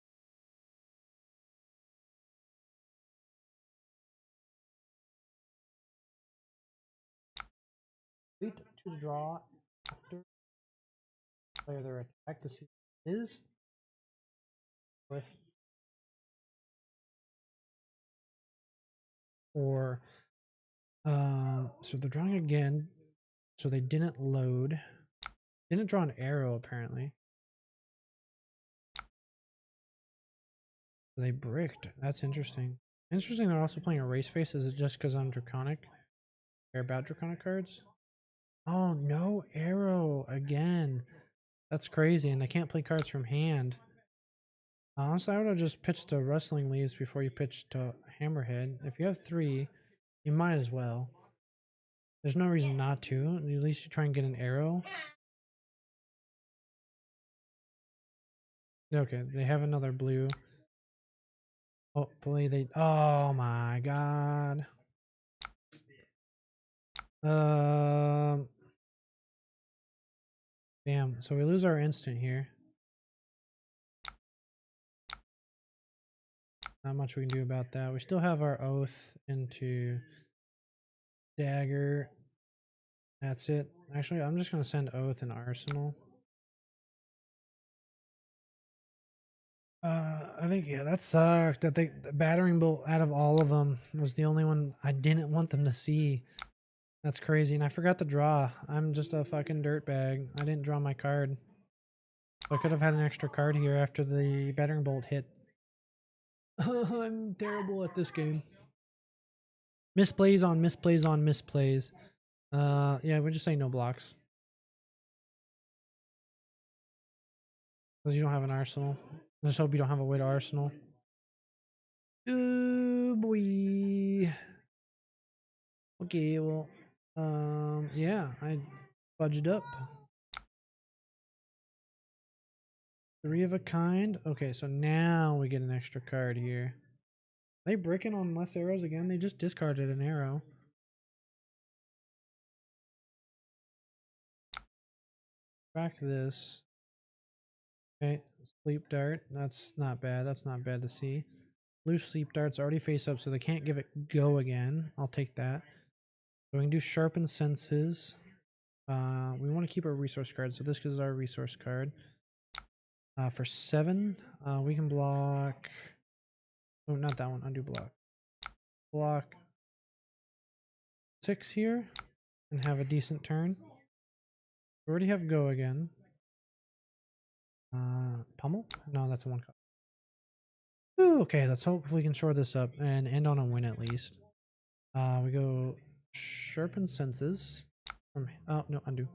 Wait to draw after play their attack to see what it is. With or so they're drawing again. So they didn't load. Didn't draw an arrow apparently. They bricked. That's interesting. Interesting they're also playing a race face. Is it just because I'm draconic? Care about draconic cards? Oh, no arrow again. That's crazy, and they can't play cards from hand. Honestly, I would have just pitched to Rustling Leaves before you pitched to Hammerhead. If you have 3, you might as well. There's no reason not to. At least you try and get an arrow. Okay, they have another blue. Hopefully they... Oh my god. Damn, so we lose our instant here. Not much we can do about that. We still have our Oath into Dagger. That's it. Actually, I'm just going to send Oath and Arsenal. I think, yeah, that sucked. That the Battering Bolt out of all of them was the only one I didn't want them to see. That's crazy. And I forgot to draw. I'm just a fucking dirtbag. I didn't draw my card. I could have had an extra card here after the Battering Bolt hit. I'm terrible at this game. Misplays on misplays on misplays. Yeah, we're just saying no blocks. Because you don't have an arsenal. I just hope you don't have a way to arsenal. Oh boy. Okay, well, yeah, I fudged up. 3 of a kind. Okay, so now we get an extra card here. Are they bricking on less arrows again? They just discarded an arrow. Back this. Okay, sleep dart. That's not bad. That's not bad to see. Loose sleep darts already face up, so they can't give it go again. I'll take that. So we can do sharpen senses. We want to keep our resource card, so this is our resource card. For 7, we can block. Oh, not that one. Undo block. Block 6 here and have a decent turn. We already have go again. Pummel? No, that's a 1 card. Ooh, okay, let's hope we can shore this up and end on a win at least. We go sharpen senses from no, undo.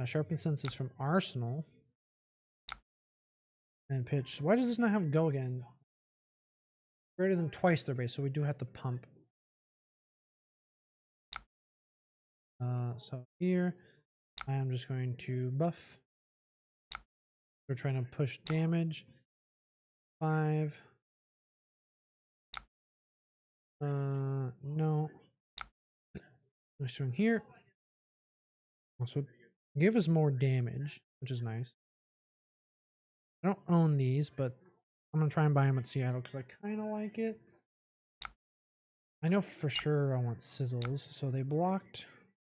Sharpen senses from Arsenal. And pitch. Why does this not have go again? Greater than twice their base, so we do have to pump. So here, I am just going to buff. We're trying to push damage. 5. No. I'm just doing here. Also, give us more damage, which is nice. I don't own these, but I'm gonna try and buy them at Seattle because I kind of like it. I know for sure I want sizzles, so they blocked,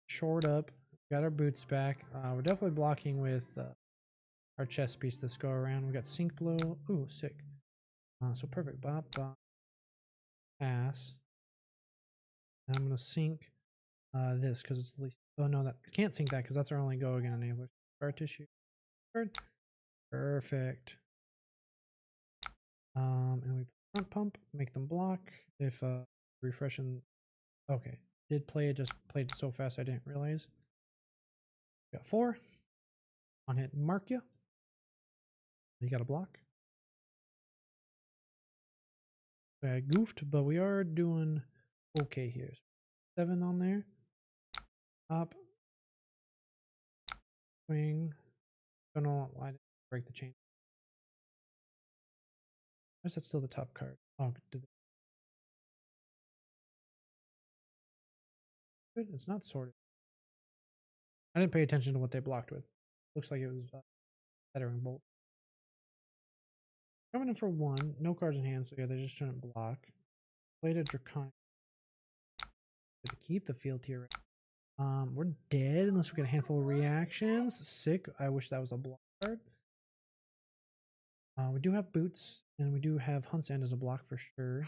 shored up, got our boots back. We're definitely blocking with our chest piece this go around. We got sink blow. Ooh, sick. So perfect. Bop, bop. Pass. And I'm gonna sink this because it's the least. Oh no, that can't sink that because that's our only go again enabler. Scar tissue. Perfect. And we front pump, make them block. If refreshing. Okay, did play it, just played it so fast I didn't realize. Got 4. On hit, mark you. You got a block. I goofed, but we are doing okay here. 7 on there. Up. Swing. Don't know why I didn't break the chain. Why is that still the top card? Oh, it's not sorted. I didn't pay attention to what they blocked with. Looks like it was Battering Bolt. Coming in for 1. No cards in hand, so yeah, they're just trying to block. Played a Draconic. To keep the field tier. We're dead unless we get a handful of reactions. Sick. I wish that was a block card. We do have boots, and we do have Hunt's End as a block for sure.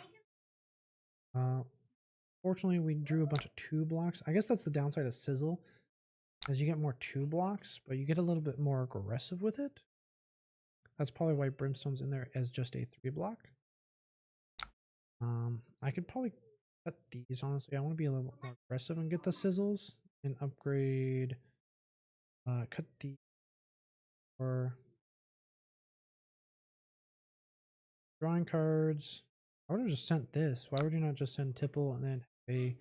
Fortunately, we drew a bunch of 2 blocks. I guess that's the downside of Sizzle, as you get more 2 blocks, but you get a little bit more aggressive with it. That's probably why Brimstone's in there as just a 3 block. I could probably cut these, honestly. I want to be a little more aggressive and get the Sizzles and upgrade. Cut the or drawing cards. I would have just sent this. Why would you not just send Tipple and then a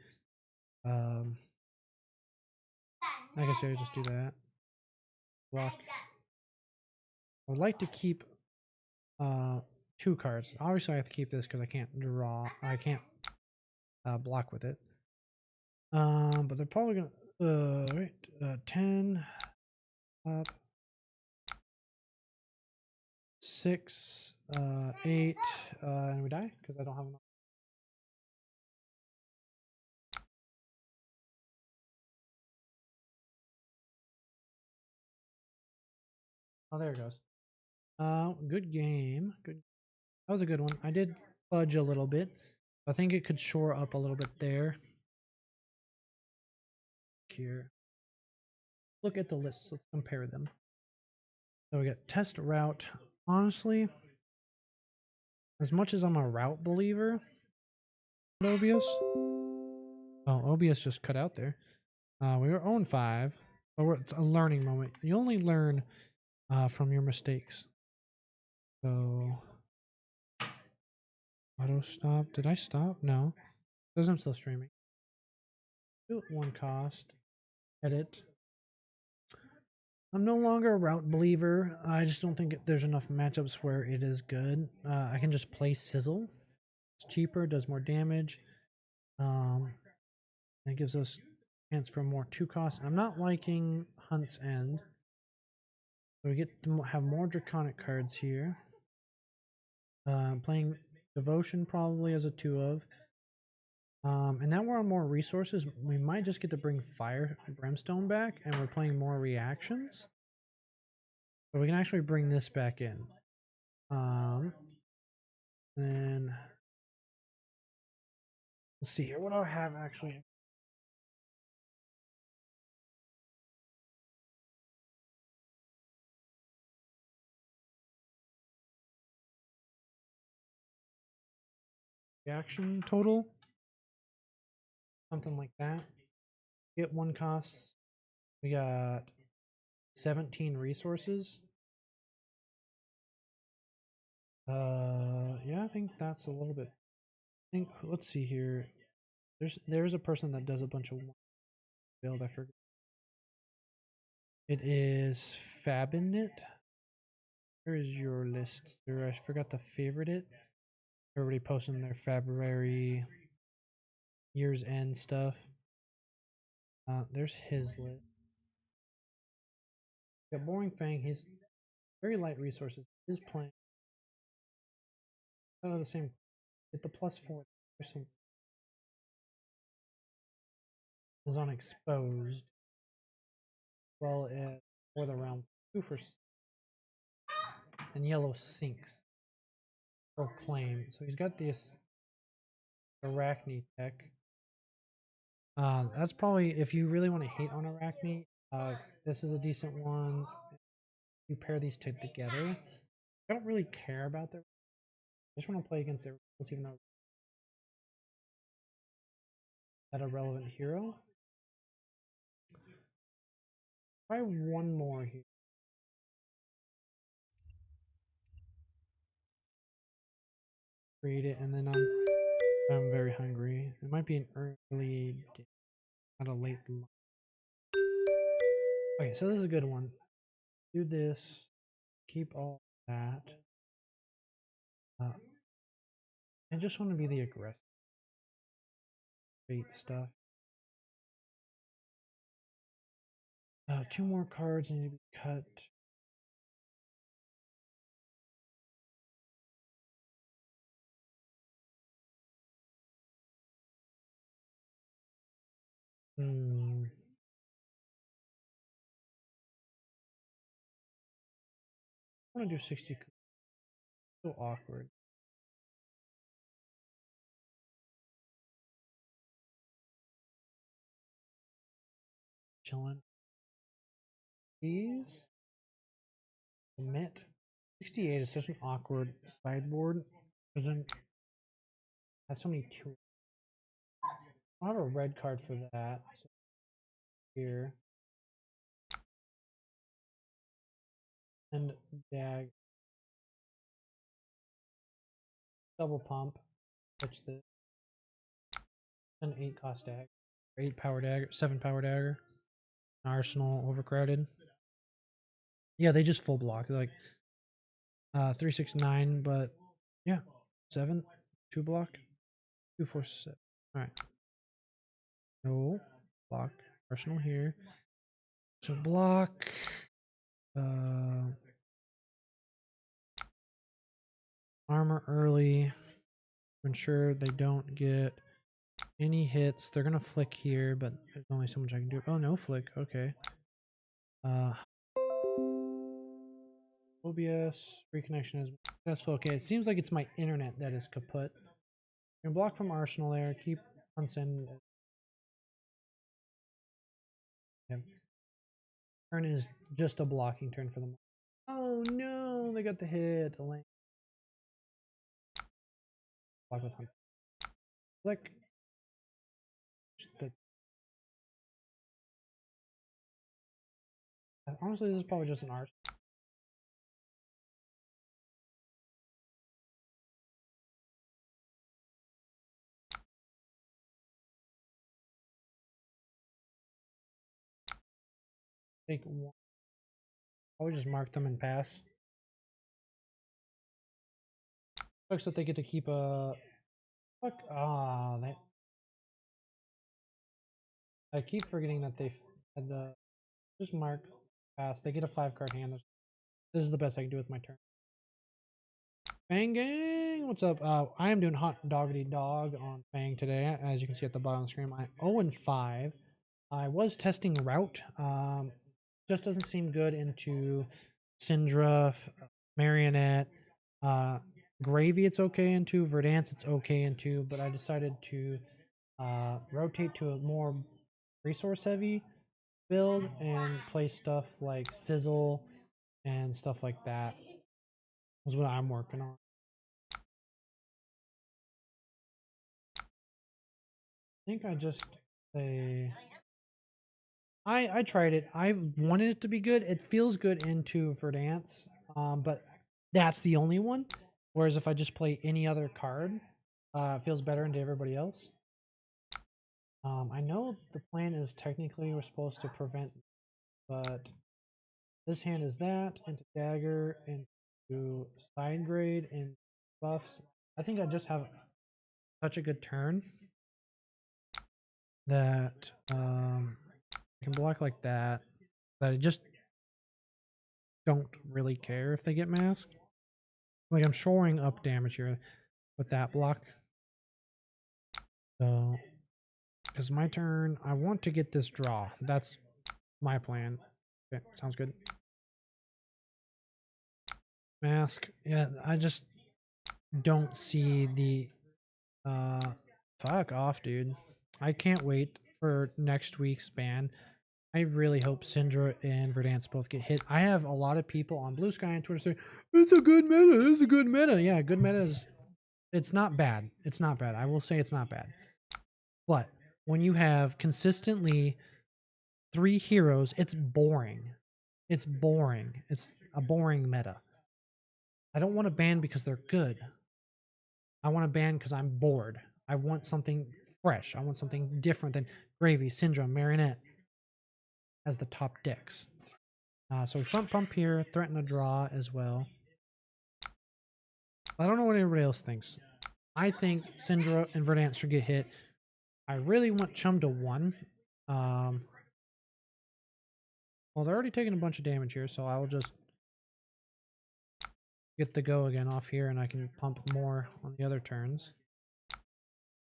I guess I would just do that. Block. I would like to keep 2 cards. Obviously I have to keep this because I can't draw. I can't block with it. But they're probably gonna wait, 10 up, 6, 8, and we die because I don't have enough. Oh, there it goes. Good game. Good. That was a good one. I did fudge a little bit. I think it could shore up a little bit there. Here. Look at the lists. Let's compare them. So we got test route. Honestly, as much as I'm a route believer, OBS. Oh, OBS just cut out there. We were 0-5. But it's a learning moment. You only learn from your mistakes. So auto stop. Did I stop? No. Because I'm still streaming. Do it 1 cost. Edit. I'm no longer a route believer. I just don't think there's enough matchups where it is good. I can just play Sizzle. It's cheaper, does more damage. It gives us a chance for more 2 costs. I'm not liking Hunt's End. So we get to have more Draconic cards here. Playing Devotion probably as a 2 of. And now we're on more resources. We might just get to bring Fire Brimstone back, and we're playing more reactions. So we can actually bring this back in. Then let's see here. What do I have actually? Reaction total, something like that. Get 1 costs. We got 17 resources. Yeah, I think that's a little bit. I think let's see here. There's a person that does a bunch of build. I forget. It is FAB in it. Where is your list? There, I forgot to favorite it. Everybody posting their February year's end stuff. There's his list. Got Boring Fang. He's very light resources. His plan. Kind of the same. Get the +4. There's some. Is on exposed. Well, for the round 2 for. And yellow sinks. Proclaim. So he's got this Arachne tech. That's probably, if you really want to hate on Arachne, this is a decent one. You pair these two together. I don't really care about their. I just want to play against their rules, even though that a relevant hero. Try one more here. Create it, and then I'm very hungry. It might be an early, not a late. Okay, so this is a good one. Do this. Keep all that. I just want to be the aggressive. Bait stuff. 2 more cards need to be cut. I want to do 60. So awkward. Chilling. Please. Commit. 68 is such an awkward sideboard. Doesn't have so many 2. I'll have a red card for that. So here. And dag. Double pump. Pitch this. An 8 cost dagger. 8 power dagger. 7 power dagger. Arsenal overcrowded. Yeah, they just full block. Like 3, 6, 9, but yeah. 7. 2 block. 2, 4, 7. Alright. No. Block. Arsenal here. So block. Armor early to ensure they don't get any hits. They're gonna flick here, but there's only so much I can do. Oh, no flick. Okay. OBS reconnection is successful. Okay, it seems like it's my internet that is kaput. You can block from Arsenal there. Keep unsend. Yeah. Turn is just a blocking turn for them. Oh no, they got the hit. Block with hunt. Flick. Honestly, this is probably just an Arsenal. Take 1. I would just mark them and pass. Sucks that they get to keep a. Fuck. That. I keep forgetting that they had the. Just mark, pass. They get a 5 card hand. This is the best I can do with my turn. Bang gang! what's up? I am doing hot doggity dog on Fang today, as you can see at the bottom of the screen. I'm 0-5. I was testing route. Just doesn't seem good into Syndra, Marionette, Gravy. It's okay into Verdance. It's okay into, but I decided to rotate to a more resource heavy build and play stuff like Sizzle and stuff like that. Is what I'm working on. I think I just I tried it. I wanted it to be good. It feels good into Verdance, but that's the only one. Whereas if I just play any other card, it feels better into everybody else. I know the plan is technically we're supposed to prevent, but this hand is that into dagger into side grade and buffs. I think I just have such a good turn that I can block like that I just don't really care if they get masked. Like I'm shoring up damage here with that block. So, because my turn, I want to get this draw. That's my plan. Okay, sounds good. Mask. Yeah, I just don't see the fuck off, dude. I can't wait for next week's ban. I really hope Syndra and Verdance both get hit. I have a lot of people on Blue Sky and Twitter say, it's a good meta, it's a good meta. Yeah, good meta is, it's not bad. It's not bad. I will say it's not bad. But when you have consistently 3 heroes, it's boring. It's boring. It's a boring meta. I don't want to ban because they're good. I want to ban because I'm bored. I want something fresh. I want something different than Gravy, Syndrome, Marionette as the top decks. So we front pump here, threaten a draw as well. I don't know what anybody else thinks. I think Syndra and Verdance should get hit. I really want Chum to 1. Well, they're already taking a bunch of damage here, so I'll just get the go again off here, and I can pump more on the other turns.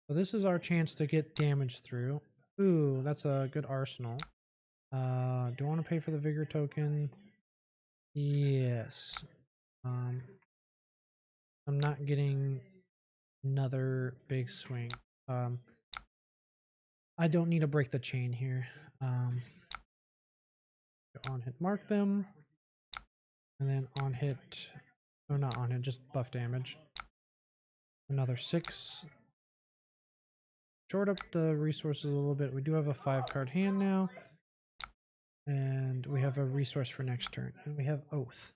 So this is our chance to get damage through. Ooh, that's a good arsenal. Do I want to pay for the Vigor token? Yes. I'm not getting another big swing. I don't need to break the chain here. On hit mark them, and then on hit, no, not on hit, just buff damage. Another 6. Short up the resources a little bit. We do have a 5-card hand now, and we have a resource for next turn, and we have Oath,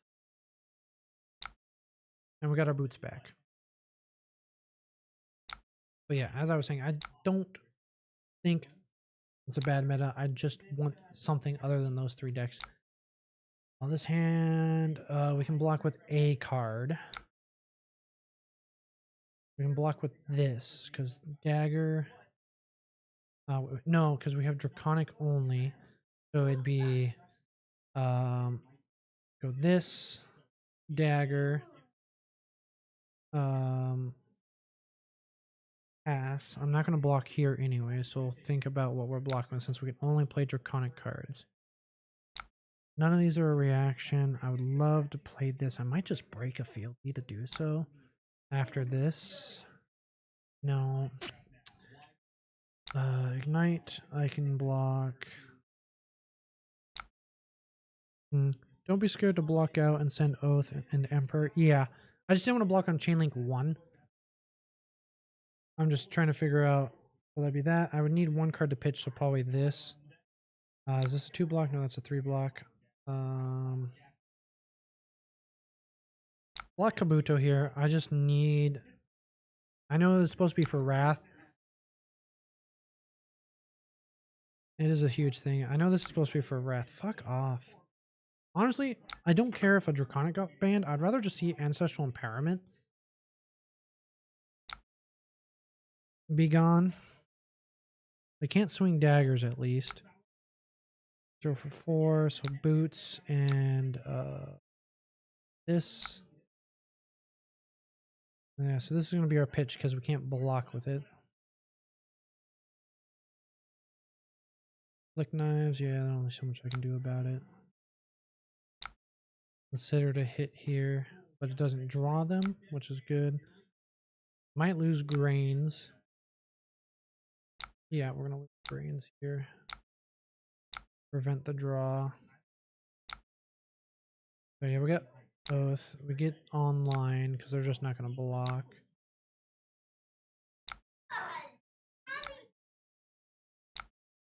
and we got our boots back. But yeah, as I was saying, I don't think it's a bad meta. I just want something other than those 3 decks. On this hand, we can block with a card. We can block with this, because dagger... no, because we have Draconic only. So it'd be... go this, dagger, pass. I'm not going to block here anyway, so think about what we're blocking since we can only play Draconic cards. None of these are a reaction. I would love to play this. I might just break a field to do so. After this. No. Ignite. I can block. Don't be scared to block out and send Oath and Emperor. Yeah. I just didn't want to block on Chainlink 1. I'm just trying to figure out. Will that be that? I would need 1 card to pitch, so probably this. Is this a 2 block? No, that's a 3 block. Block Kabuto here. I just need... I know it's supposed to be for Wrath. It is a huge thing. I know this is supposed to be for Wrath. Fuck off. Honestly, I don't care if a Draconic got banned. I'd rather just see Ancestral Empowerment be gone. They can't swing daggers at least. 0 for 4, so boots and this. Yeah, so this is going to be our pitch because we can't block with it. Flick knives, yeah, there's only so much I can do about it. Consider to hit here, but it doesn't draw them, which is good. Might lose grains. Yeah, we're going to lose grains here. Prevent the draw. So yeah, we got both. We get online because they're just not going to block.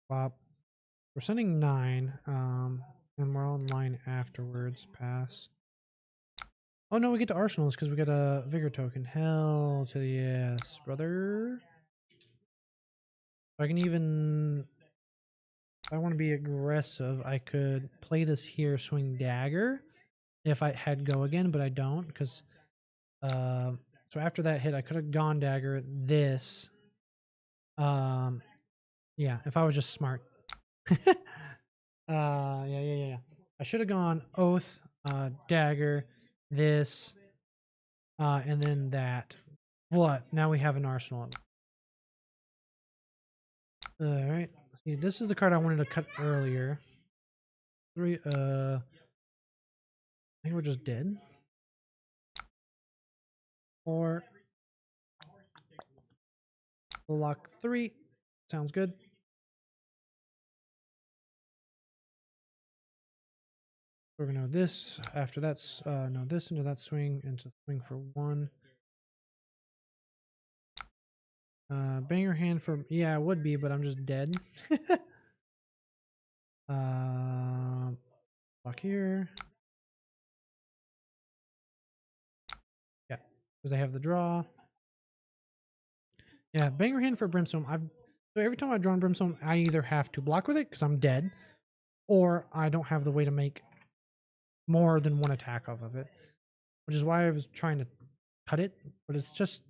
Pop. We're sending 9, and we're online afterwards. Pass. Oh no, we get to arsenals because we got a vigor token. Hell to the yes, brother. I can even, if I want to be aggressive, I could play this here, swing dagger, if I had go again, but I don't because. So after that hit, I could have gone dagger this. Yeah, if I was just smart. Yeah. I should have gone oath, dagger, this, and then that. What? Now we have an arsenal. All right. See, this is the card I wanted to cut earlier. 3. I think we're just dead. 4. Block 3. Sounds good. We're gonna this after that's no this into that swing into swing for 1. Banger hand for yeah, it would be, but I'm just dead. Block here. Yeah, because they have the draw. Yeah, banger hand for Brimstone. So every time I draw on Brimstone, I either have to block with it because I'm dead, or I don't have the way to make more than one attack off of it, which is why I was trying to cut it. But it's just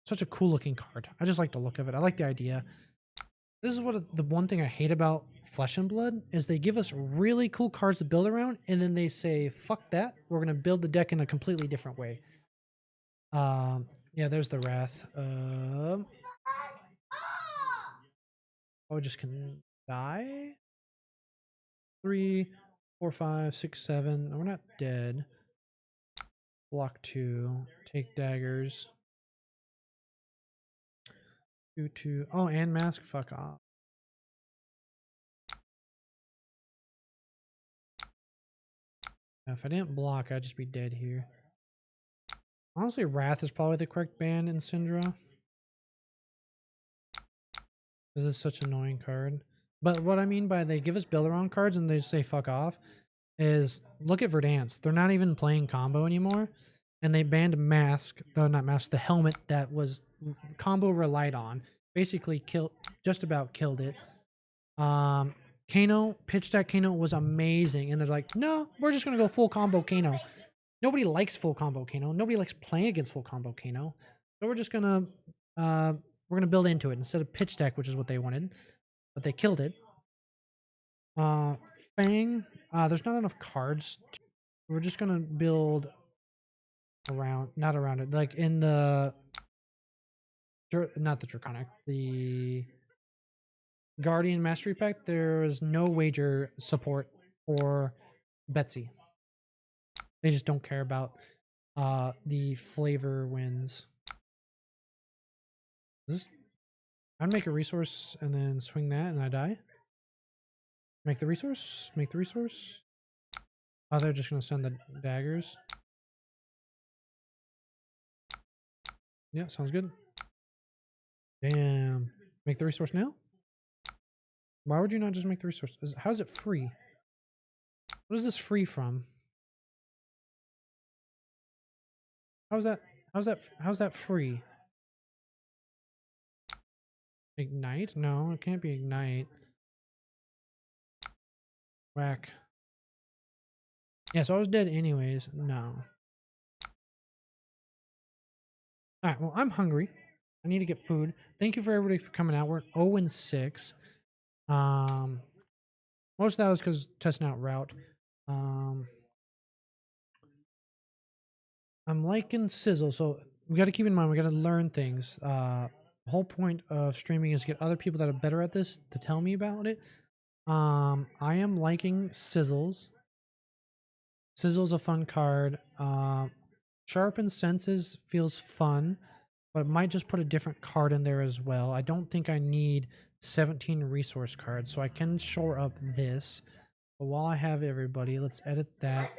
such a cool looking card. I just like the look of it. I like the idea. This is what the one thing I hate about Flesh and Blood is they give us really cool cards to build around, and then they say, "Fuck that! We're gonna build the deck in a completely different way." Yeah, there's the Wrath. Oh, just can die. 3, 4, 5, 6, 7. No, we're not dead. Block 2. Take daggers. 2, 2. Oh, and mask. Fuck off. If I didn't block, I'd just be dead here. Honestly, Wrath is probably the correct ban in Syndra. This is such an annoying card. But what I mean by they give us build around cards and they just say fuck off is look at Verdance. They're not even playing combo anymore. And they banned Mask, no, not Mask, the helmet that was combo relied on. Basically just about killed it. Kano, pitch deck Kano was amazing. And they're like, no, we're just going to go full combo Kano. Nobody likes full combo Kano. Nobody likes playing against full combo Kano. So we're just going to, we're going to build into it instead of pitch deck, which is what they wanted. But they killed it. Fang, there's not enough cards. We're just going to build around, not around it, like in the, not the Draconic, the Guardian Mastery Pack, there is no wager support for Betsy. They just don't care about the flavor wins. I'd make a resource and then swing that and I die. Make the resource, make the resource. Oh, they're just gonna send the daggers. Yeah, sounds good. Damn. Make the resource now? Why would you not just make the resource? How's it free? What is this free from? How's that free? Ignite? No, it can't be ignite. Whack. Yeah, so I was dead anyways. No. Alright, well, I'm hungry. I need to get food. Thank you for everybody for coming out. We're 0-6. Most of that was because testing out route. I'm liking Sizzle, so we got to keep in mind, we got to learn things. The whole point of streaming is to get other people that are better at this to tell me about it. I am liking Sizzles. Sizzle's a fun card. Sharpen Senses feels fun, but might just put a different card in there as well. I don't think I need 17 resource cards, so I can shore up this. But while I have everybody, let's edit that.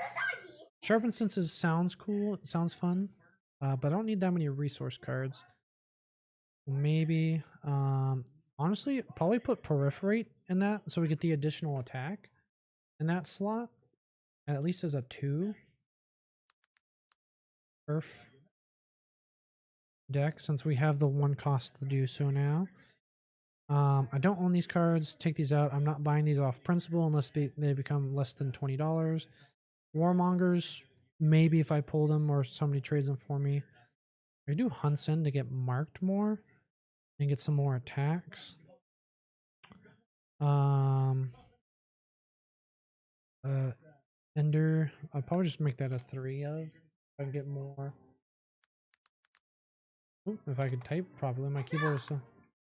Sharpen Senses sounds cool. It sounds fun, but I don't need that many resource cards. Maybe, honestly, probably put Peripherate in that so we get the additional attack in that slot. And at least as a 2. Perf deck, since we have the 1 cost to do so now. I don't own these cards. Take these out. I'm not buying these off principle unless they become less than $20. Warmongers, maybe if I pull them or somebody trades them for me. I do Hunts in to get marked more and get some more attacks. Ender, I'll probably just make that a 3 of if I can get more. Ooh, if I could type properly, my keyboard is still.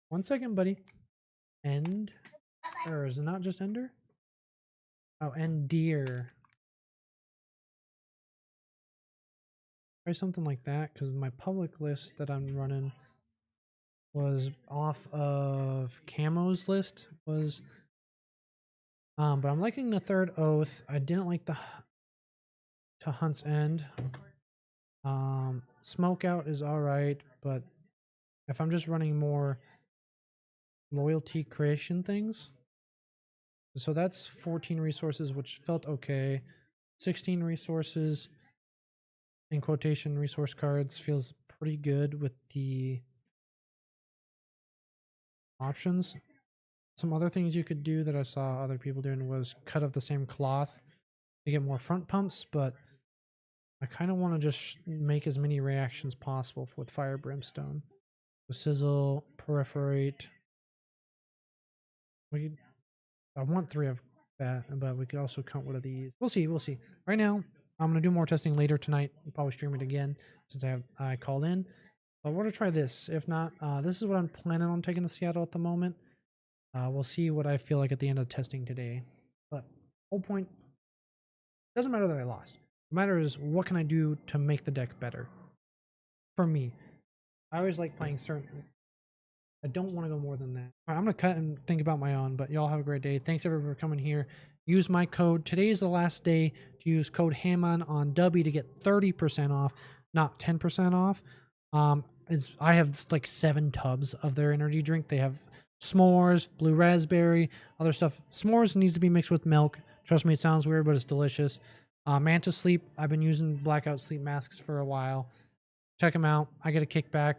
1 second, buddy. End, or is it not just Ender? Oh, Endear. Try something like that, because my public list that I'm running was off of Camo's list. But I'm liking the 3rd Oath. I didn't like the to Hunt's End. Smoke Out is alright, but if I'm just running more loyalty creation things, so that's 14 resources, which felt okay. 16 resources in quotation resource cards feels pretty good with the options. Some other things you could do that I saw other people doing was cut of the same cloth to get more front pumps, but I kind of want to just make as many reactions possible with Fire Brimstone. So Sizzle, Peripherate. I want 3 of that, but we could also count one of these. We'll see. We'll see. Right now, I'm gonna do more testing later tonight. I'll probably stream it again since I called in. But we're gonna try this. If not, this is what I'm planning on taking to Seattle at the moment. We'll see what I feel like at the end of testing today. But whole point, doesn't matter that I lost. What matters is what can I do to make the deck better. For me, I always like playing certain. I don't want to go more than that. All right, I'm going to cut and think about my own, but y'all have a great day. Thanks everyone for coming here. Use my code. Today is the last day to use code Hammon on W to get 30% off, not 10% off. I have like 7 tubs of their energy drink. They have s'mores, blue raspberry, other stuff. S'mores needs to be mixed with milk. Trust me, it sounds weird, but it's delicious. Manta Sleep. I've been using blackout sleep masks for a while. Check them out. I get a kickback.